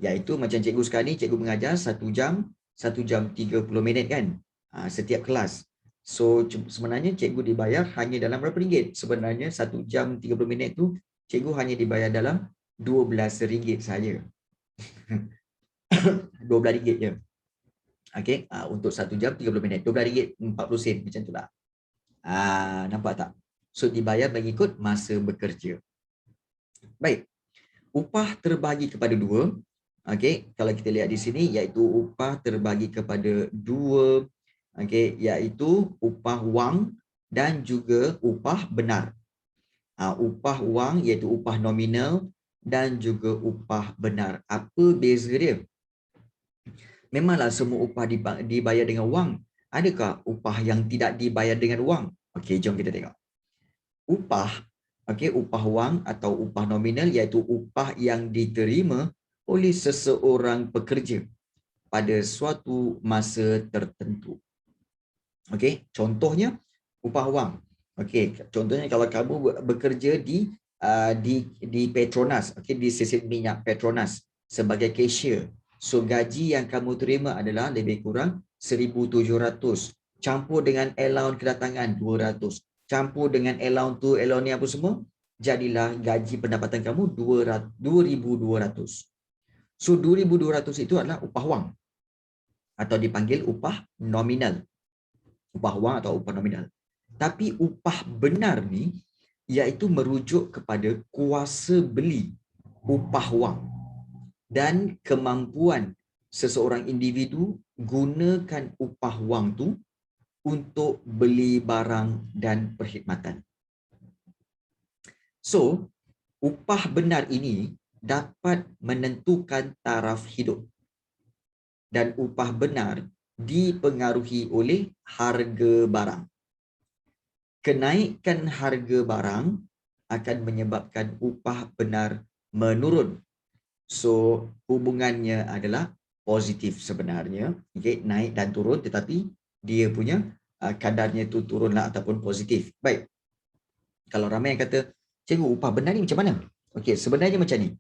Speaker 1: Iaitu macam cikgu sekarang ni, cikgu mengajar 1 jam 30 minit kan? Setiap kelas. So sebenarnya cikgu dibayar hanya dalam berapa ringgit? Sebenarnya 1 jam 30 minit tu cikgu hanya dibayar dalam RM12 saja. RM12 je. Okey, untuk 1 jam 30 minit, RM12.40 macam itulah. Nampak tak? So dibayar mengikut masa bekerja. Baik. Upah terbagi kepada dua. Okey, kalau kita lihat di sini iaitu upah terbagi kepada dua, okey, iaitu upah wang dan juga upah benar. Upah wang iaitu upah nominal dan juga upah benar. Apa beza dia? Memanglah semua upah dibayar dengan wang. Adakah upah yang tidak dibayar dengan wang? Okey, jom kita tengok. Upah, okey, upah wang atau upah nominal iaitu upah yang diterima oleh seseorang pekerja pada suatu masa tertentu. Okey, contohnya upah wang. Okey, contohnya kalau kamu bekerja di Petronas, okey, di stesen minyak Petronas sebagai cashier. So gaji yang kamu terima adalah lebih kurang 1,700 campur dengan allowance kedatangan 200. Campur dengan allowance tu, allowance ni apa semua, jadilah gaji pendapatan kamu 2,200. So 2,200 itu adalah upah wang atau dipanggil upah nominal. Upah wang atau upah nominal. Tapi upah benar ni iaitu merujuk kepada kuasa beli upah wang dan kemampuan seseorang individu gunakan upah wang tu untuk beli barang dan perkhidmatan. So, upah benar ini dapat menentukan taraf hidup. Dan upah benar dipengaruhi oleh harga barang. Kenaikan harga barang akan menyebabkan upah benar menurun. So, hubungannya adalah positif sebenarnya. Okey, naik dan turun, tetapi dia punya kadarnya itu turunlah ataupun positif. Baik. Kalau ramai yang kata, cikgu upah benar ni macam mana? Okey, sebenarnya macam ni.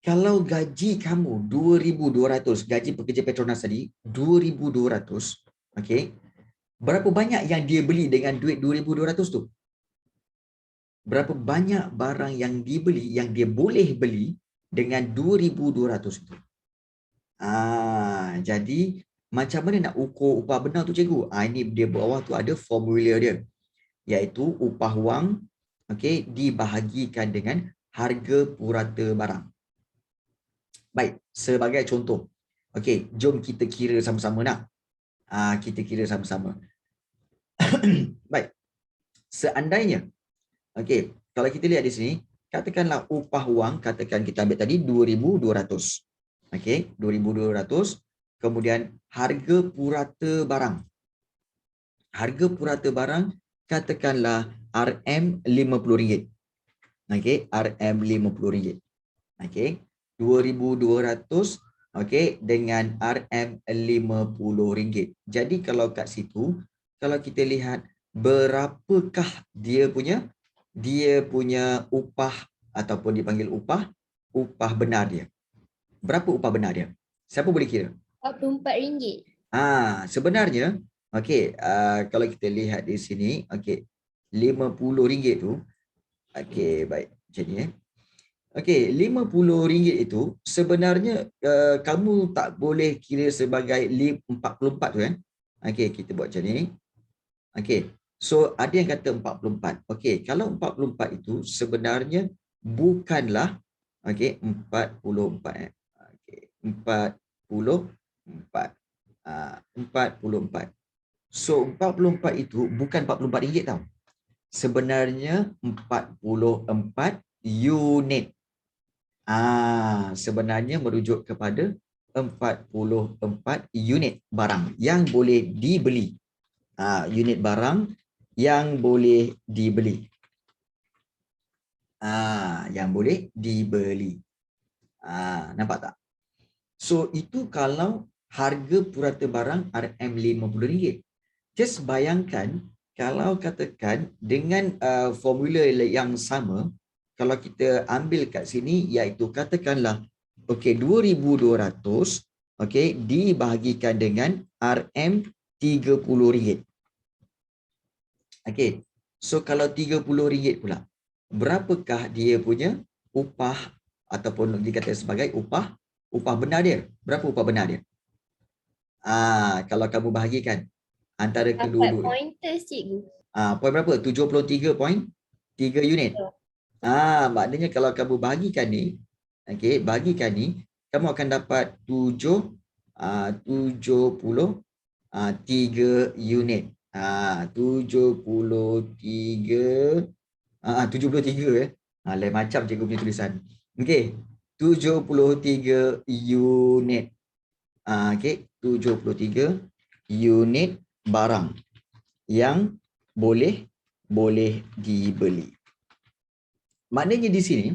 Speaker 1: Kalau gaji kamu 2,200, gaji pekerja Petronas tadi 2,200, okey. Berapa banyak yang dia beli dengan duit 2,200 tu? Berapa banyak barang yang dibeli, yang dia boleh beli dengan 2,200 itu? Jadi macam mana nak ukur upah benar tu cikgu? Ini dia bawah tu ada formula dia, iaitu upah wang, okey, dibahagikan dengan harga purata barang. Baik, sebagai contoh. Okey, jom kita kira sama-sama nak. Kita kira sama-sama. Baik. Seandainya, okey, kalau kita lihat di sini, katakanlah upah wang, katakan kita ambil tadi 2,200. Okey, 2,200. Kemudian harga purata barang. Harga purata barang katakanlah RM50. Okey, RM50. Okey, 2,200, okey, dengan RM50. Jadi kalau kat situ, kalau kita lihat berapakah dia punya upah ataupun dipanggil upah benar dia. Berapa upah benar dia? Siapa boleh kira?
Speaker 2: RM44.
Speaker 1: Sebenarnya, okey, kalau kita lihat di sini, okey, RM50 tu, okey, baik, macam ni okey, RM50 itu sebenarnya kamu tak boleh kira sebagai 44 tu kan. Okey, kita buat macam ni. Okey. So ada yang kata 44. Okey, kalau 44 itu sebenarnya bukanlah okey 44 Okey, 44. 44. So 44 itu bukan RM44 tau. Sebenarnya 44 unit. Sebenarnya merujuk kepada 44 unit barang yang boleh dibeli. Unit barang yang boleh dibeli. Yang boleh dibeli. Nampak tak? So itu kalau harga purata barang RM50. Just bayangkan kalau katakan dengan formula yang sama, kalau kita ambil kat sini, iaitu katakanlah okey 2,200 okey dibahagikan dengan RM30. Okey. So kalau RM30 pula, berapakah dia punya upah ataupun dikata sebagai upah benar dia? Berapa upah benar dia? Kalau kamu bahagikan antara kedua-dua.
Speaker 2: Pointers cikgu.
Speaker 1: Poin berapa? 73.3 unit. Maknanya kalau kamu bahagikan ni, okey, bahagikan ni, kamu akan dapat 73 unit. 73 lain macam cikgu punya tulisan. Okey, 73 unit. Okey, 73 unit barang yang boleh dibeli. Maknanya di sini,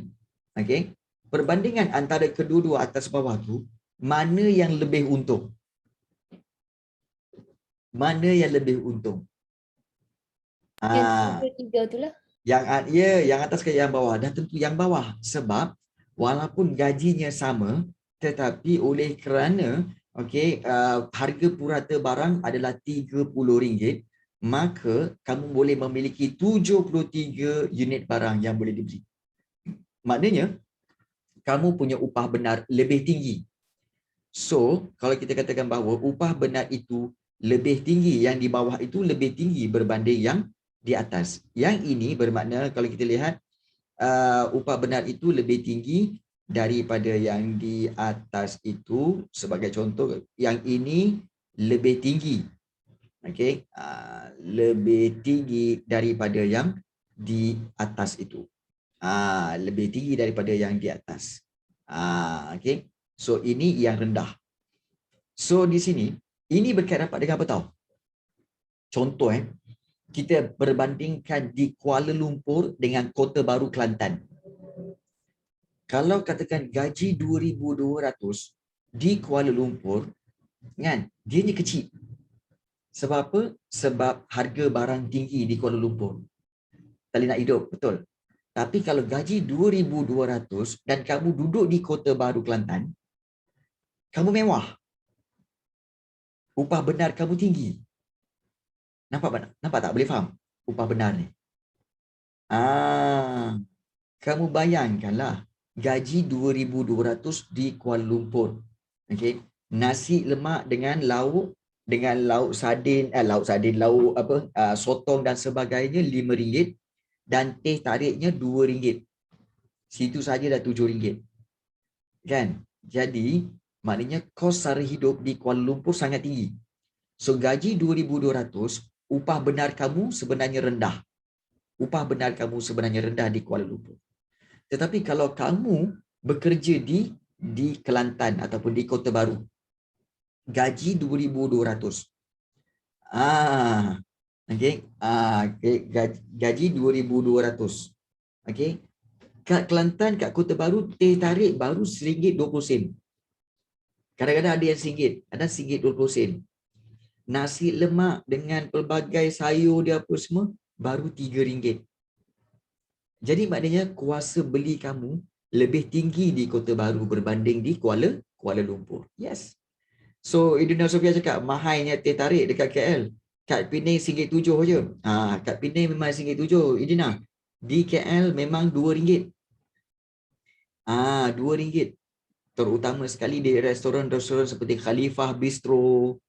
Speaker 1: okey, perbandingan antara kedua-dua atas bawah tu, mana yang lebih untung? Mana yang lebih untung?
Speaker 2: Yang 3 tu lah.
Speaker 1: Yang atas ke yang bawah. Dah tentu yang bawah. Sebab walaupun gajinya sama, tetapi oleh kerana okey, harga purata barang adalah RM30, maka kamu boleh memiliki 73 unit barang yang boleh dibeli. Maknanya kamu punya upah benar lebih tinggi. So, kalau kita katakan bahawa upah benar itu lebih tinggi, yang di bawah itu lebih tinggi berbanding yang di atas. Yang ini bermakna kalau kita lihat upah benar itu lebih tinggi daripada yang di atas itu. Sebagai contoh, yang ini lebih tinggi. Okey, lebih tinggi daripada yang di atas itu. Lebih tinggi daripada yang di atas. Okey. So ini yang rendah. So di sini ini berkait rapat dengan apa tahu? Contoh kita berbandingkan di Kuala Lumpur dengan Kota Baru Kelantan. Kalau katakan gaji 2,200 di Kuala Lumpur, kan, dia ni kecil. Sebab apa? Sebab harga barang tinggi di Kuala Lumpur. Tak boleh nak hidup, betul. Tapi kalau gaji 2,200 dan kamu duduk di Kota Baru Kelantan, kamu mewah. Upah benar kamu tinggi. Nampak tak? Boleh faham upah benar ni? Kamu bayangkanlah gaji 2,200 di Kuala Lumpur. Okey, nasi lemak dengan lauk sardin, sotong dan sebagainya RM5 dan teh tariknya RM2. Situ saja dah RM7. Kan? Jadi, maknanya kos sara hidup di Kuala Lumpur sangat tinggi. So, gaji 2,200, upah benar kamu sebenarnya rendah. Upah benar kamu sebenarnya rendah di Kuala Lumpur. Tetapi kalau kamu bekerja di Kelantan ataupun di Kota Baru, gaji 2,200. Okey. Gaji 2,200. Okey. Kat Kelantan, kat Kota Baru, teh tarik baru RM1.20. Kadang-kadang ada yang RM1, ada RM1.20. Nasi lemak dengan pelbagai sayur dia apa semua, baru RM3. Jadi maknanya kuasa beli kamu lebih tinggi di Kota Baru berbanding di Kuala Lumpur. Yes. So Iduna Sofia cakap mahainya teh tarik dekat KL. Kat Penang RM1.7 je. Kat Penang memang RM1.7. Iduna. Di KL memang RM2. RM2. Terutama sekali di restoran-restoran seperti Khalifah Bistro,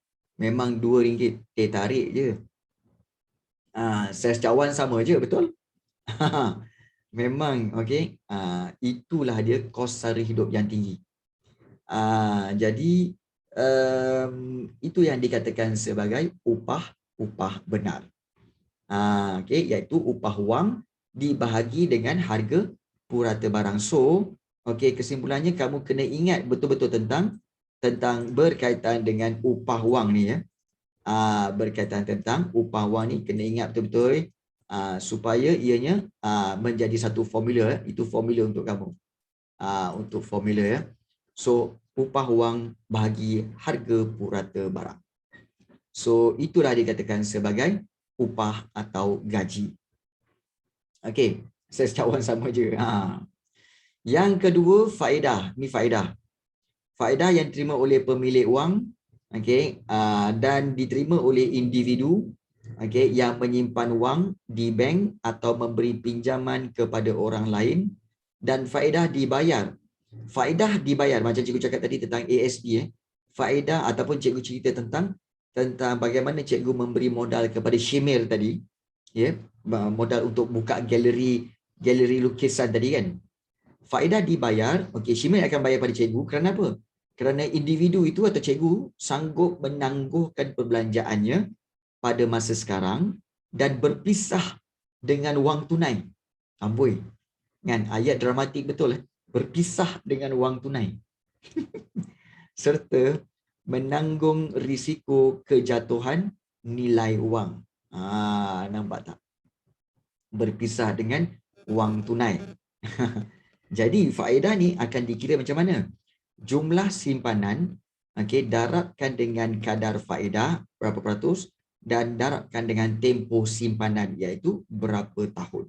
Speaker 1: memang RM2 teh tarik je. Saiz cawan sama je, betul? Memang, okey. Itulah dia kos sara hidup yang tinggi. Jadi itu yang dikatakan sebagai upah benar. Okey, iaitu upah wang dibahagi dengan harga purata barang. So, okey, kesimpulannya kamu kena ingat betul-betul tentang berkaitan dengan upah wang ni ya. Berkaitan tentang upah wang ni kena ingat betul-betul supaya ianya menjadi satu formula. Itu formula untuk kamu. Untuk formula ya. So, upah wang bahagi harga purata barang. So, itulah dikatakan sebagai upah atau gaji. Okey, saya cawan sama je. Yang kedua, faedah. Ni faedah. Faedah yang diterima oleh pemilik wang, okey, dan diterima oleh individu, okey, yang menyimpan wang di bank atau memberi pinjaman kepada orang lain, dan faedah dibayar. Faedah dibayar macam cikgu cakap tadi tentang ASP faedah ataupun cikgu cerita tentang bagaimana cikgu memberi modal kepada Shimir tadi, ya, modal untuk buka galeri lukisan tadi kan. Faedah dibayar, okey, Shimir akan bayar pada cikgu kerana apa? Kerana individu itu atau cikgu sanggup menangguhkan perbelanjaannya pada masa sekarang dan berpisah dengan wang tunai. Amboi. Kan ayat dramatik betul berpisah dengan wang tunai. Serta menanggung risiko kejatuhan nilai wang. Nampak tak? Berpisah dengan wang tunai. Jadi faedah ni akan dikira macam mana? Jumlah simpanan, okey, darabkan dengan kadar faedah berapa peratus dan darabkan dengan tempoh simpanan iaitu berapa tahun.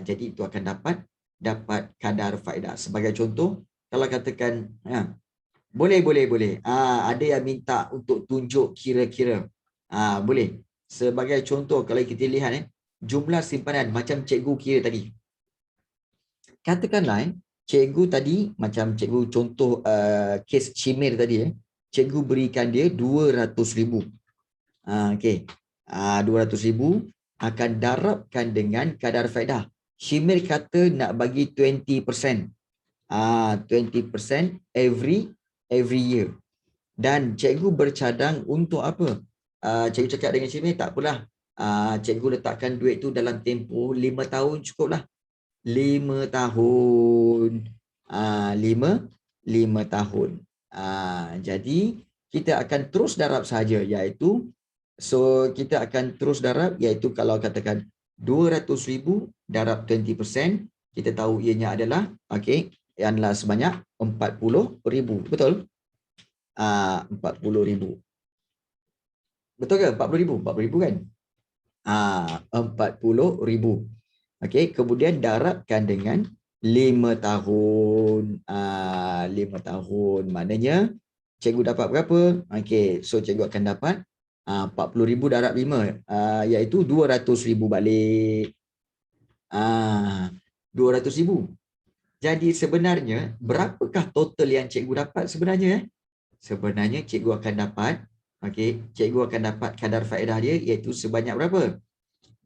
Speaker 1: Jadi itu akan dapat kadar faedah. Sebagai contoh, kalau katakan boleh. Ada yang minta untuk tunjuk kira-kira. Boleh. Sebagai contoh kalau kita lihat jumlah simpanan macam cikgu kira tadi. Katakanlah cikgu tadi macam cikgu contoh kes Shimir tadi cikgu berikan dia 200,000. Okey. 200,000 akan darabkan dengan kadar faedah. Shimir kata nak bagi 20%. 20% every year. Dan cikgu bercadang untuk apa? Cikgu cakap dengan Shimir, tak apalah. Cikgu letakkan duit tu dalam tempoh 5 tahun cukuplah. 5 tahun. 5 tahun. Jadi kita akan terus darab saja iaitu kita akan terus darab iaitu kalau katakan 200,000 darab 20%, kita tahu ianya adalah okey ialah sebanyak 40,000. Betul? 40,000. Betul ke? 40,000. 40,000 kan? 40,000. Okey, kemudian darabkan dengan 5 tahun. 5 tahun. Maknanya cikgu dapat berapa? Okey, so cikgu akan dapat 40,000 darab 5, iaitu 200,000 balik. 200,000. Jadi sebenarnya berapakah total yang cikgu dapat sebenarnya? Sebenarnya cikgu akan dapat, okey, cikgu akan dapat kadar faedah dia iaitu sebanyak berapa?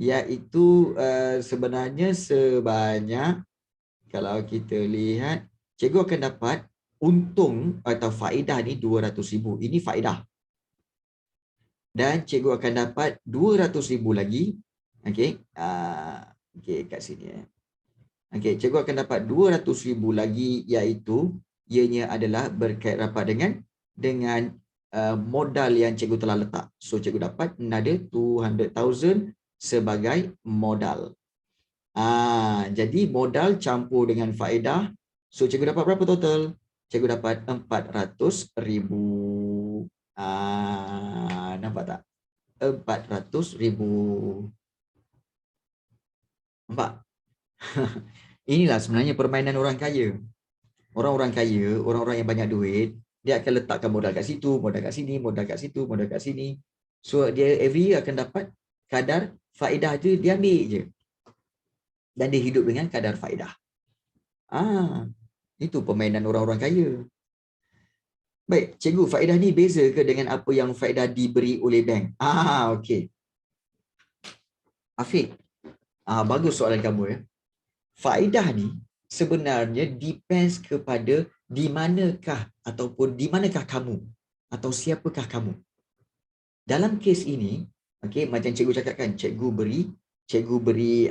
Speaker 1: Iaitu sebenarnya sebanyak, kalau kita lihat, cikgu akan dapat untung atau faedah ni 200,000. Ini faedah. Dan cikgu akan dapat 200,000 lagi. Okey. Okey, kat sini. Okey, cikgu akan dapat 200,000 lagi, iaitu ianya adalah berkait rapat dengan modal yang cikgu telah letak. So cikgu dapat another 200,000 sebagai modal. Jadi modal campur dengan faedah. So cikgu dapat berapa total? Cikgu dapat 400,000. Nampak tak? 400,000. Nampak? Inilah sebenarnya permainan orang kaya. Orang-orang kaya, orang-orang yang banyak duit, dia akan letakkan modal kat situ, modal kat sini, modal kat situ, modal kat sini. So dia every year akan dapat kadar faedah tu, dia ambil je. Dan dia hidup dengan kadar faedah. Itu permainan orang-orang kaya. Baik, cikgu, faedah ni beza ke dengan apa yang faedah diberi oleh bank? Okey. Afiq, bagus soalan kamu ya. Faedah ni sebenarnya depends kepada di manakah ataupun di manakah kamu atau siapakah kamu. Dalam kes ini, okey, macam cikgu cakapkan, cikgu beri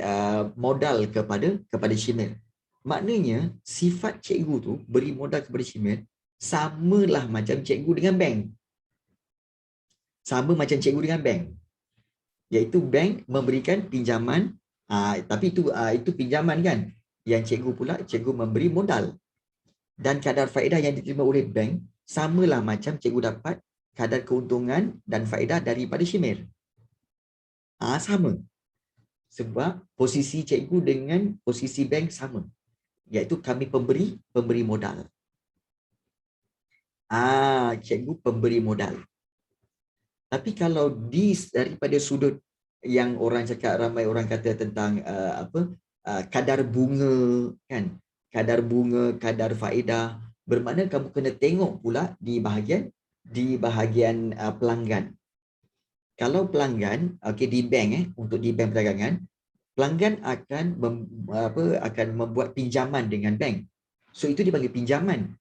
Speaker 1: modal kepada Shimir. Maknanya sifat cikgu tu beri modal kepada Shimir samalah macam cikgu dengan bank. Sama macam cikgu dengan bank. Iaitu bank memberikan pinjaman, tapi itu pinjaman kan. Yang cikgu pula, cikgu memberi modal. Dan kadar faedah yang diterima oleh bank samalah macam cikgu dapat kadar keuntungan dan faedah daripada Shimir. Sama. Sebab posisi cikgu dengan posisi bank sama. Iaitu kami pemberi modal. Cikgu pemberi modal. Tapi kalau daripada sudut yang orang cakap, ramai orang kata tentang kadar bunga kan, kadar bunga, kadar faedah, bermakna kamu kena tengok pula di bahagian pelanggan. Kalau pelanggan, di bank, untuk di bank perdagangan, pelanggan akan membuat pinjaman dengan bank. So itu dipanggil pinjaman.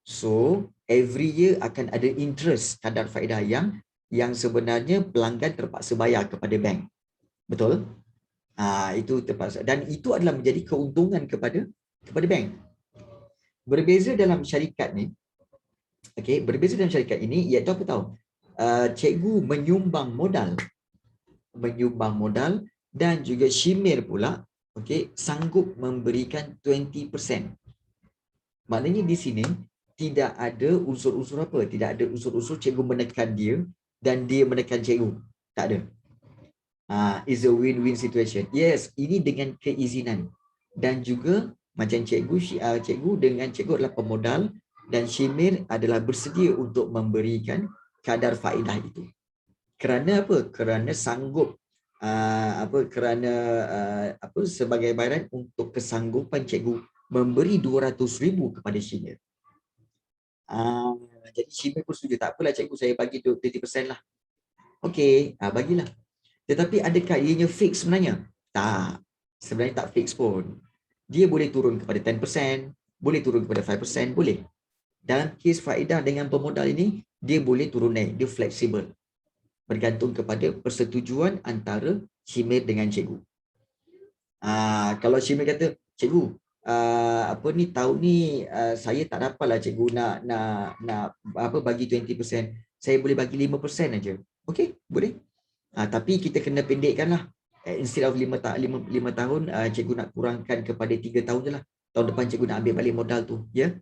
Speaker 1: So every year akan ada interest, kadar faedah yang sebenarnya pelanggan terpaksa bayar kepada bank. Betul? Itu terpaksa. Dan itu adalah menjadi keuntungan kepada bank. Berbeza dalam syarikat ni, berbeza dalam syarikat ini, iaitu apa tahu? Cikgu menyumbang modal. Dan juga Shimir pula, sanggup memberikan 20%. Maknanya di sini tidak ada unsur-unsur apa? Tidak ada unsur-unsur cikgu menekan dia dan dia menekan cikgu. Tak ada. Is a win-win situation. Yes, ini dengan keizinan. Dan juga macam cikgu dengan cikgu adalah pemodal dan Shimir adalah bersedia untuk memberikan kadar faedah itu. Kerana apa? Kerana sanggup sebagai bayaran untuk kesanggupan cikgu memberi 200,000 kepada Shimir. Jadi Shimir pun setuju. Tak apalah cikgu, saya bagi 20% lah. Okey, bagilah. Tetapi adakah ianya fix sebenarnya? Tak. Sebenarnya tak fix pun. Dia boleh turun kepada 10%, boleh turun kepada 5%, boleh. Dalam kes faedah dengan pemodal ini, dia boleh turun naik, dia fleksibel. Bergantung kepada persetujuan antara Shimir dengan cikgu. Kalau Shimir kata, cikgu, tahun ni saya tak dapatlah cikgu nak bagi 20%. Saya boleh bagi 5% aja. Okey, boleh. Tapi kita kena pendekkanlah. Instead of 5 tahun, cikgu nak kurangkan kepada 3 tahun je lah. tahun depan cikgu nak ambil balik modal tu, ya.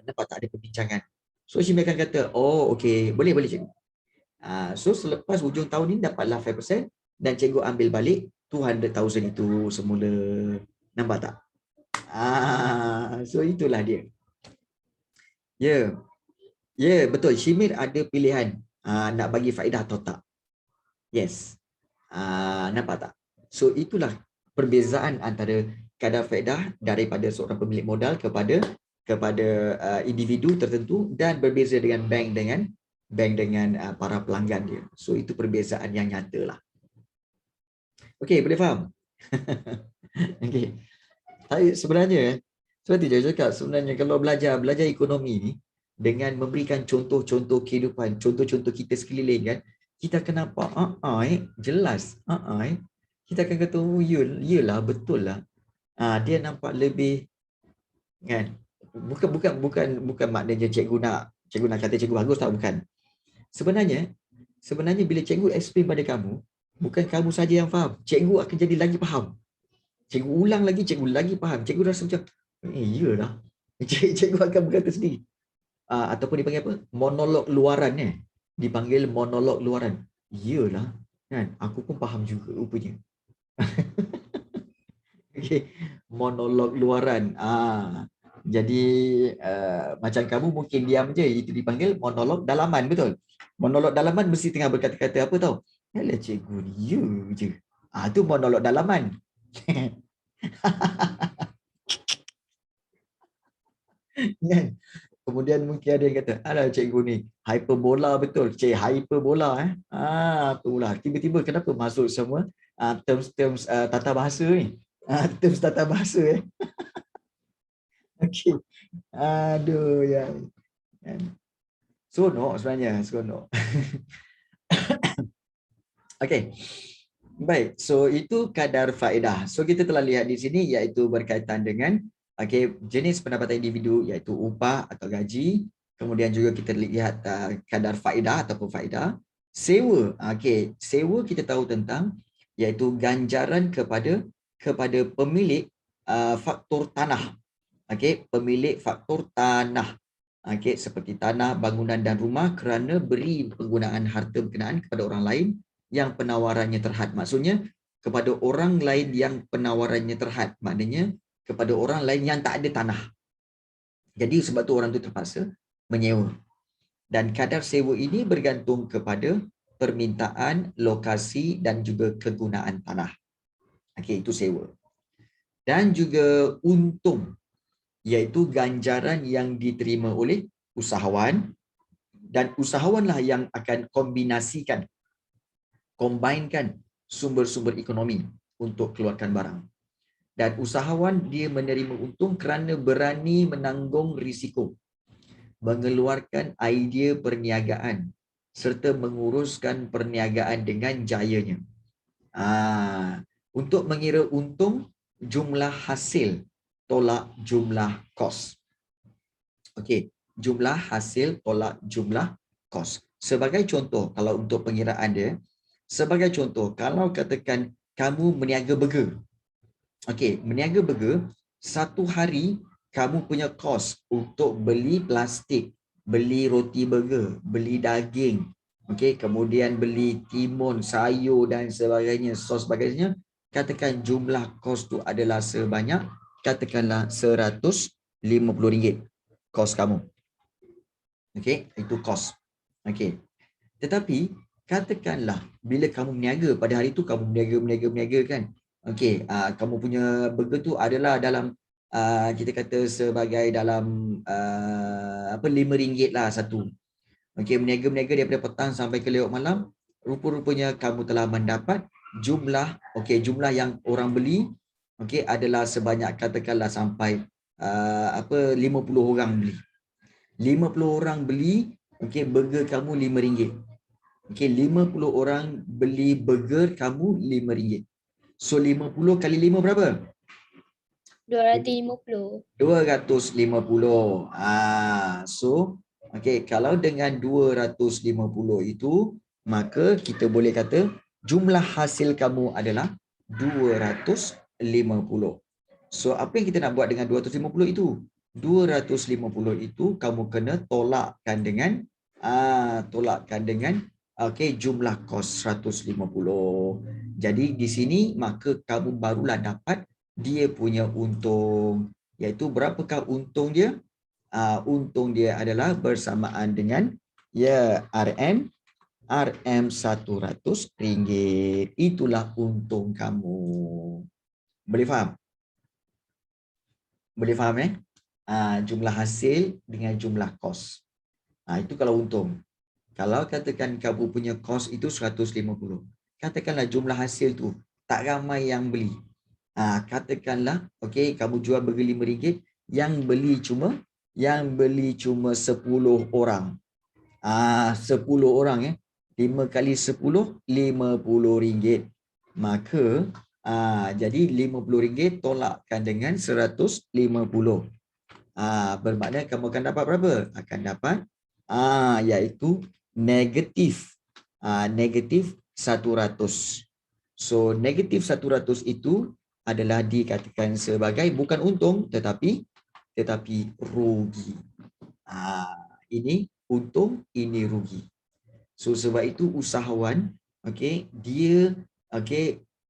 Speaker 1: Nampak tak ada perbincangan. So Syimir akan kata, oh okey, boleh cikgu. So selepas hujung tahun ini dapatlah 5% dan cikgu ambil balik 200,000 itu semula. Nampak tak? So itulah dia. Ya. Ya, betul. Syimir ada pilihan nak bagi faedah atau tak. Yes. Nampak tak? So itulah perbezaan antara kadar faedah daripada seorang pemilik modal kepada individu tertentu dan berbeza dengan bank dengan para pelanggan dia. So itu perbezaan yang nyata lah. Okey, boleh faham? Okey. Sebenarnya seperti saya cakap, sebenarnya kalau belajar ekonomi ni dengan memberikan contoh-contoh kehidupan, contoh-contoh kita sekeliling kan, kita akan nampak jelas. Kita akan kata, oh iyalah, betul lah. Dia nampak lebih kan. Bukan maknanya cikgu nak kata cikgu bagus tak, bukan. Sebenarnya bila cikgu explain pada kamu, bukan kamu saja yang faham, cikgu akan jadi lagi faham. Cikgu ulang lagi, cikgu lagi faham. Cikgu rasa macam, iyalah. Cikgu akan berkata sendiri. Ataupun dipanggil apa? Monolog luaran ni. Dipanggil monolog luaran. Iyalah. Kan? Aku pun faham juga rupanya. Okay. Monolog luaran. Jadi macam kamu mungkin diam je. Itu dipanggil monolog dalaman, betul? Monolog dalaman mesti tengah berkata-kata apa tau? Yalah cikgu ni, ya je. Itu monolog dalaman. Kemudian mungkin ada yang kata, alah cikgu ni hyperbola betul. Hyperbola apalah. Tiba-tiba kenapa masuk semua terms-terms tata bahasa ni? Terms tata bahasa Okey. Aduh ya. Seronok sebenarnya, seronok. Okey. Baik, so itu kadar faedah. So kita telah lihat di sini iaitu berkaitan dengan jenis pendapatan individu iaitu upah atau gaji. Kemudian juga kita lihat kadar faedah ataupun faedah. Sewa. Sewa kita tahu tentang iaitu ganjaran kepada pemilik faktor tanah. Pemilik faktor tanah. Seperti tanah, bangunan dan rumah kerana beri penggunaan harta berkenaan kepada orang lain yang penawarannya terhad. Maksudnya kepada orang lain yang penawarannya terhad. Maknanya kepada orang lain yang tak ada tanah. Jadi sebab tu orang tu terpaksa menyewa. Dan kadar sewa ini bergantung kepada permintaan, lokasi dan juga kegunaan tanah. Itu sewa. Dan juga untung, iaitu ganjaran yang diterima oleh usahawan, dan usahawanlah yang akan combinekan sumber-sumber ekonomi untuk keluarkan barang. Dan usahawan dia menerima untung kerana berani menanggung risiko, mengeluarkan idea perniagaan serta menguruskan perniagaan dengan jayanya. Untuk mengira untung, jumlah hasil tolak jumlah kos. Jumlah hasil tolak jumlah kos. Sebagai contoh, kalau untuk pengiraan dia, sebagai contoh, kalau katakan kamu meniaga burger. Meniaga burger, satu hari kamu punya kos untuk beli plastik, beli roti burger, beli daging, kemudian beli timun, sayur dan sebagainya, sos sebagainya, katakan jumlah kos tu adalah sebanyak, katakanlah RM150 kos kamu. Itu kos. Tetapi katakanlah bila kamu berniaga pada hari tu, kamu berniaga kan. Kamu punya burger tu adalah dalam kita kata sebagai dalam RM5 lah satu. Berniaga daripada petang sampai ke lewat malam, rupa-rupanya kamu telah mendapat jumlah yang orang beli adalah sebanyak katakanlah sampai 50 orang beli. 50 orang beli burger kamu RM5. 50 orang beli burger kamu RM5. So 50 kali 5 berapa?
Speaker 2: 250.
Speaker 1: 250. So kalau dengan 250 itu, maka kita boleh kata jumlah hasil kamu adalah 250. So apa yang kita nak buat dengan 250 itu? 250 itu kamu kena tolakkan dengan jumlah kos 150. Jadi di sini maka kamu barulah dapat dia punya untung, iaitu berapakah untung dia? Untung dia adalah bersamaan dengan RM100. Itulah untung kamu. Boleh faham? Boleh faham jumlah hasil dengan jumlah kos. Itu kalau untung. Kalau katakan kamu punya kos itu 150. Katakanlah jumlah hasil tu tak ramai yang beli. Katakanlah okey kamu jual beli RM5, yang beli cuma 10 orang. 10 orang 5 kali 10 RM50. Maka jadi RM50 tolakkan dengan 150. Bermakna kamu akan dapat berapa? Akan dapat iaitu negatif 100. So negatif 100 itu adalah dikatakan sebagai bukan untung tetapi rugi. Ini untung, ini rugi. So sebab itu usahawan dia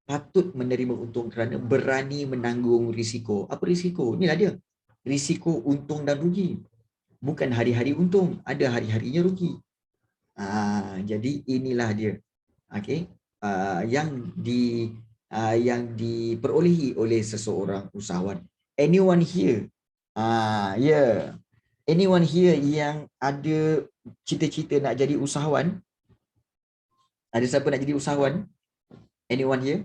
Speaker 1: patut menerima untung kerana berani menanggung risiko. Apa risiko? Inilah dia. Risiko untung dan rugi. Bukan hari-hari untung, ada hari-harinya rugi. Jadi inilah dia. Yang diperolehi oleh seseorang usahawan. Anyone here? Anyone here yang ada cita-cita nak jadi usahawan? Ada siapa nak jadi usahawan? Anyone here?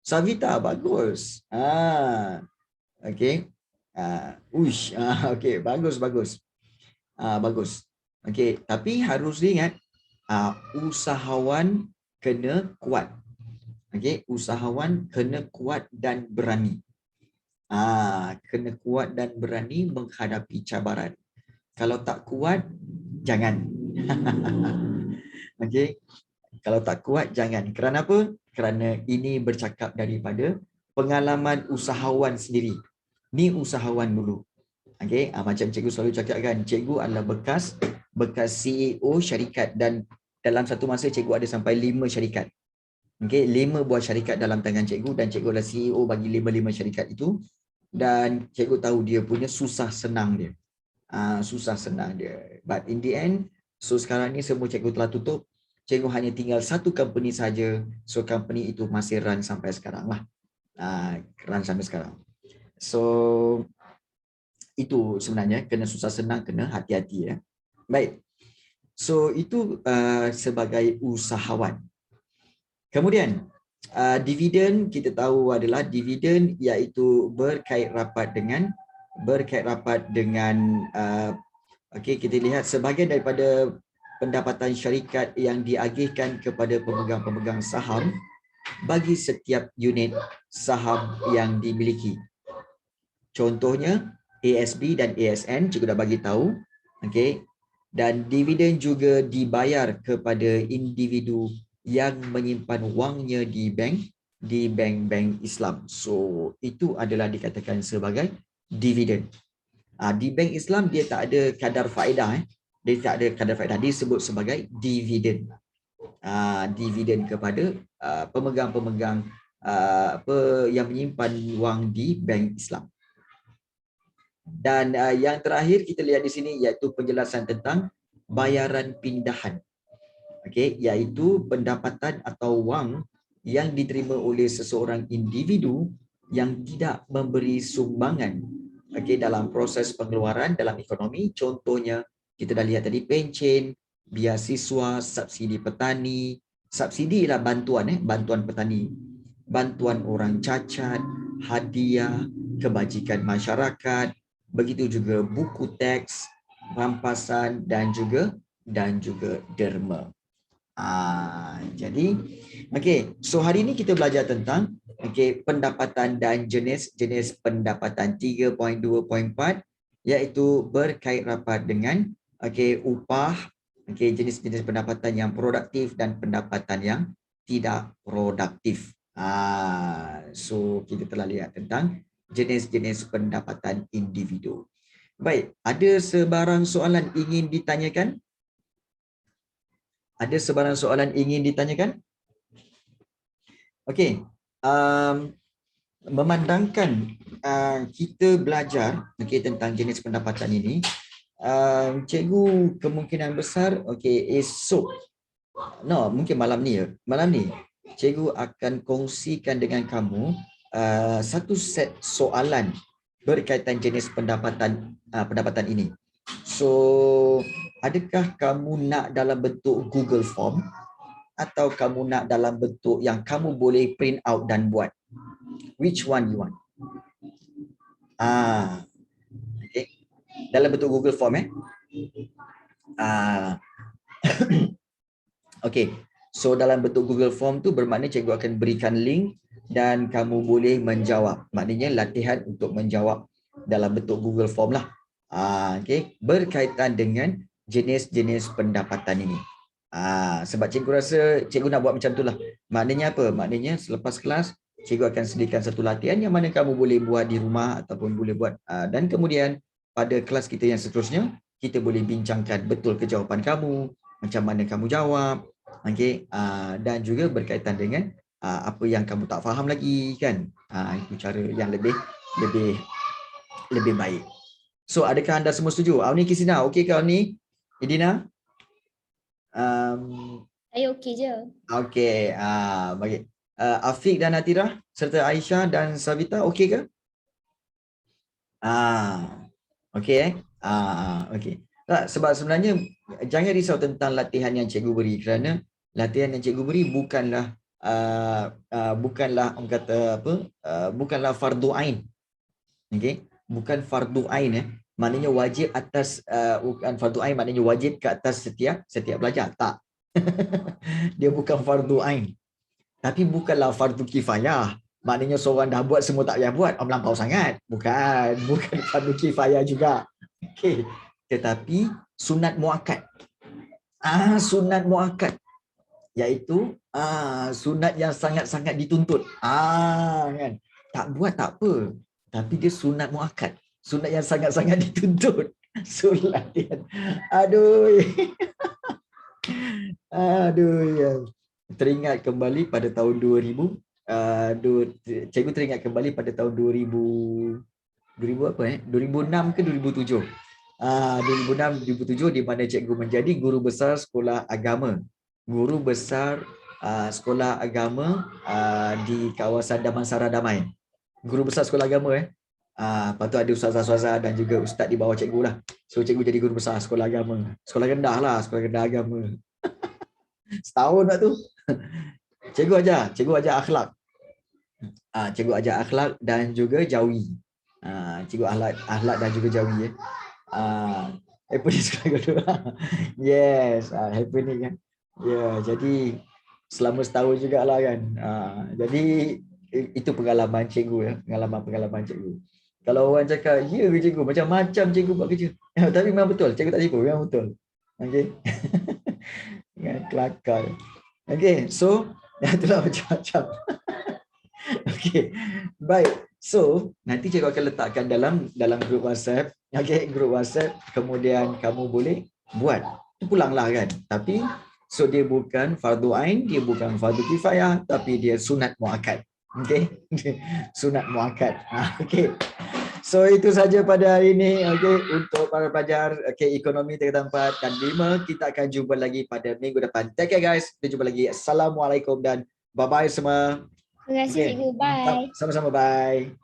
Speaker 1: Savita, bagus. Okey. Okey, bagus. Bagus. Okey, tapi harus diingat usahawan kena kuat. Okey, usahawan kena kuat dan berani. Kena kuat dan berani menghadapi cabaran. Kalau tak kuat, jangan. Okey. Kalau tak kuat, jangan. Kerana apa? Kerana ini bercakap daripada pengalaman usahawan sendiri. Ni usahawan dulu. Macam cikgu selalu cakap kan, cikgu adalah bekas CEO syarikat dan dalam satu masa cikgu ada sampai 5 syarikat. 5 buah syarikat dalam tangan cikgu dan cikgu adalah CEO bagi 5 syarikat itu. Dan cikgu tahu dia punya susah senang dia. But in the end, so sekarang ni semua cikgu telah tutup. Cikgu hanya tinggal satu company saja. So company itu masih run sampai sekarang lah. So itu sebenarnya kena susah senang, kena hati-hati Baik. So itu sebagai usahawan. Kemudian dividen kita tahu adalah dividen iaitu berkait rapat dengan kita lihat sebahagian daripada pendapatan syarikat yang diagihkan kepada pemegang-pemegang saham bagi setiap unit saham yang dimiliki. Contohnya ASB dan ASN juga dah bagi tahu. Dan dividen juga dibayar kepada individu yang menyimpan wangnya di bank-bank Islam. So itu adalah dikatakan sebagai dividen. Di bank Islam dia tak ada kadar faedah dia disebut sebagai dividen. Dividen kepada pemegang-pemegang yang menyimpan wang di bank Islam. Dan yang terakhir kita lihat di sini iaitu penjelasan tentang bayaran pindahan. Iaitu pendapatan atau wang yang diterima oleh seseorang individu yang tidak memberi sumbangan dalam proses pengeluaran dalam ekonomi. Contohnya kita dah lihat tadi pencen, beasiswa, subsidi petani. Subsidi ialah bantuan petani, bantuan orang cacat, hadiah, kebajikan masyarakat, begitu juga buku teks, rampasan dan juga derma. Jadi so hari ini kita belajar tentang pendapatan dan jenis-jenis pendapatan 3.2.4 iaitu berkait rapat dengan upah, jenis-jenis pendapatan yang produktif dan pendapatan yang tidak produktif. So kita telah lihat tentang jenis-jenis pendapatan individu. Baik, ada sebarang soalan ingin ditanyakan? Ada sebarang soalan ingin ditanyakan? Okey, memandangkan kita belajar tentang jenis pendapatan ini, cikgu kemungkinan besar esok, mungkin malam ni cikgu akan kongsikan dengan kamu satu set soalan berkaitan jenis pendapatan ini. So, adakah kamu nak dalam bentuk Google Form atau kamu nak dalam bentuk yang kamu boleh print out dan buat? Which one you want? Okay. Dalam bentuk Google Form Okay. So dalam bentuk Google Form tu bermakna cikgu akan berikan link dan kamu boleh menjawab. Maknanya latihan untuk menjawab dalam bentuk Google Form lah. Okay. Berkaitan dengan jenis-jenis pendapatan ini. Sebab cikgu rasa cikgu nak buat macam tu lah. Maknanya apa? Maknanya selepas kelas cikgu akan sediakan satu latihan yang mana kamu boleh buat di rumah ataupun boleh buat dan kemudian pada kelas kita yang seterusnya kita boleh bincangkan betul ke jawapan kamu, macam mana kamu jawab, dan juga berkaitan dengan apa yang kamu tak faham lagi kan. Itu cara yang lebih baik. So adakah anda semua setuju? Awni Kisina, okey ke Awni? Edina?
Speaker 2: Saya okey je.
Speaker 1: Okey, bagi Afiq dan Atira serta Aisyah dan Savita okey ke? Okey okey. Tak, sebab sebenarnya jangan risau tentang latihan yang cikgu beri kerana latihan yang cikgu beri bukanlah orang kata apa? Bukanlah fardu ain. Okey, bukan fardu ain maknanya wajib atas bukan fardu ain maknanya wajib ke atas setiap pelajar. Tak. Dia bukan fardu ain. Tapi bukanlah fardu kifayah. Maknanya seorang dah buat semua tak payah buat. Melampau sangat. Bukan fardu kifayah juga. Okey. Tetapi sunat muakkad. Sunat muakkad iaitu sunat yang sangat-sangat dituntut. Kan. Tak buat tak apa. Tapi dia sunat muakkad. Sunat yang sangat-sangat dituntut. So latihan. Aduh. Teringat kembali pada tahun 2000. Cikgu teringat kembali pada tahun 2000 apa 2006 ke 2007. 2006-2007 di mana cikgu menjadi guru besar sekolah agama. Guru besar sekolah agama di kawasan Damansara Damai. Guru besar sekolah agama lepas tu ada ustazah-ustazah dan juga ustaz di bawah cikgu lah. So cikgu jadi guru besar sekolah agama. Sekolah rendah lah, sekolah rendah agama. Setahun lah tu. Cikgu ajar akhlak. Cikgu ajar akhlak dan juga jawi. Cikgu akhlak dan juga jawi happening sekolah dulu. Yes, happening kan. Ya, jadi selama setahun jugalah kan. Jadi itu pengalaman cikgu pengalaman cikgu. Kalau orang cakap, ya ke cikgu, macam-macam cikgu buat kerja. Tapi memang betul, cikgu tak cikgu, memang betul. Okey. Kelakar. Okey, so itulah macam-macam. Okey. Baik. So, nanti cikgu akan letakkan dalam grup WhatsApp. Okey, grup WhatsApp, kemudian kamu boleh buat. Pulanglah kan. Tapi so dia bukan fardu ain, dia bukan fardu kifayah, tapi dia sunat muakkad. Okey. Sunat muakkad. Okey. So itu saja pada hari ini, untuk para pelajar ekonomi tingkatan 4 dan 5. Kita akan jumpa lagi pada minggu depan. Take care guys. Kita jumpa lagi. Assalamualaikum dan bye-bye semua.
Speaker 2: Terima kasih cikgu. Bye.
Speaker 1: Sama-sama, bye.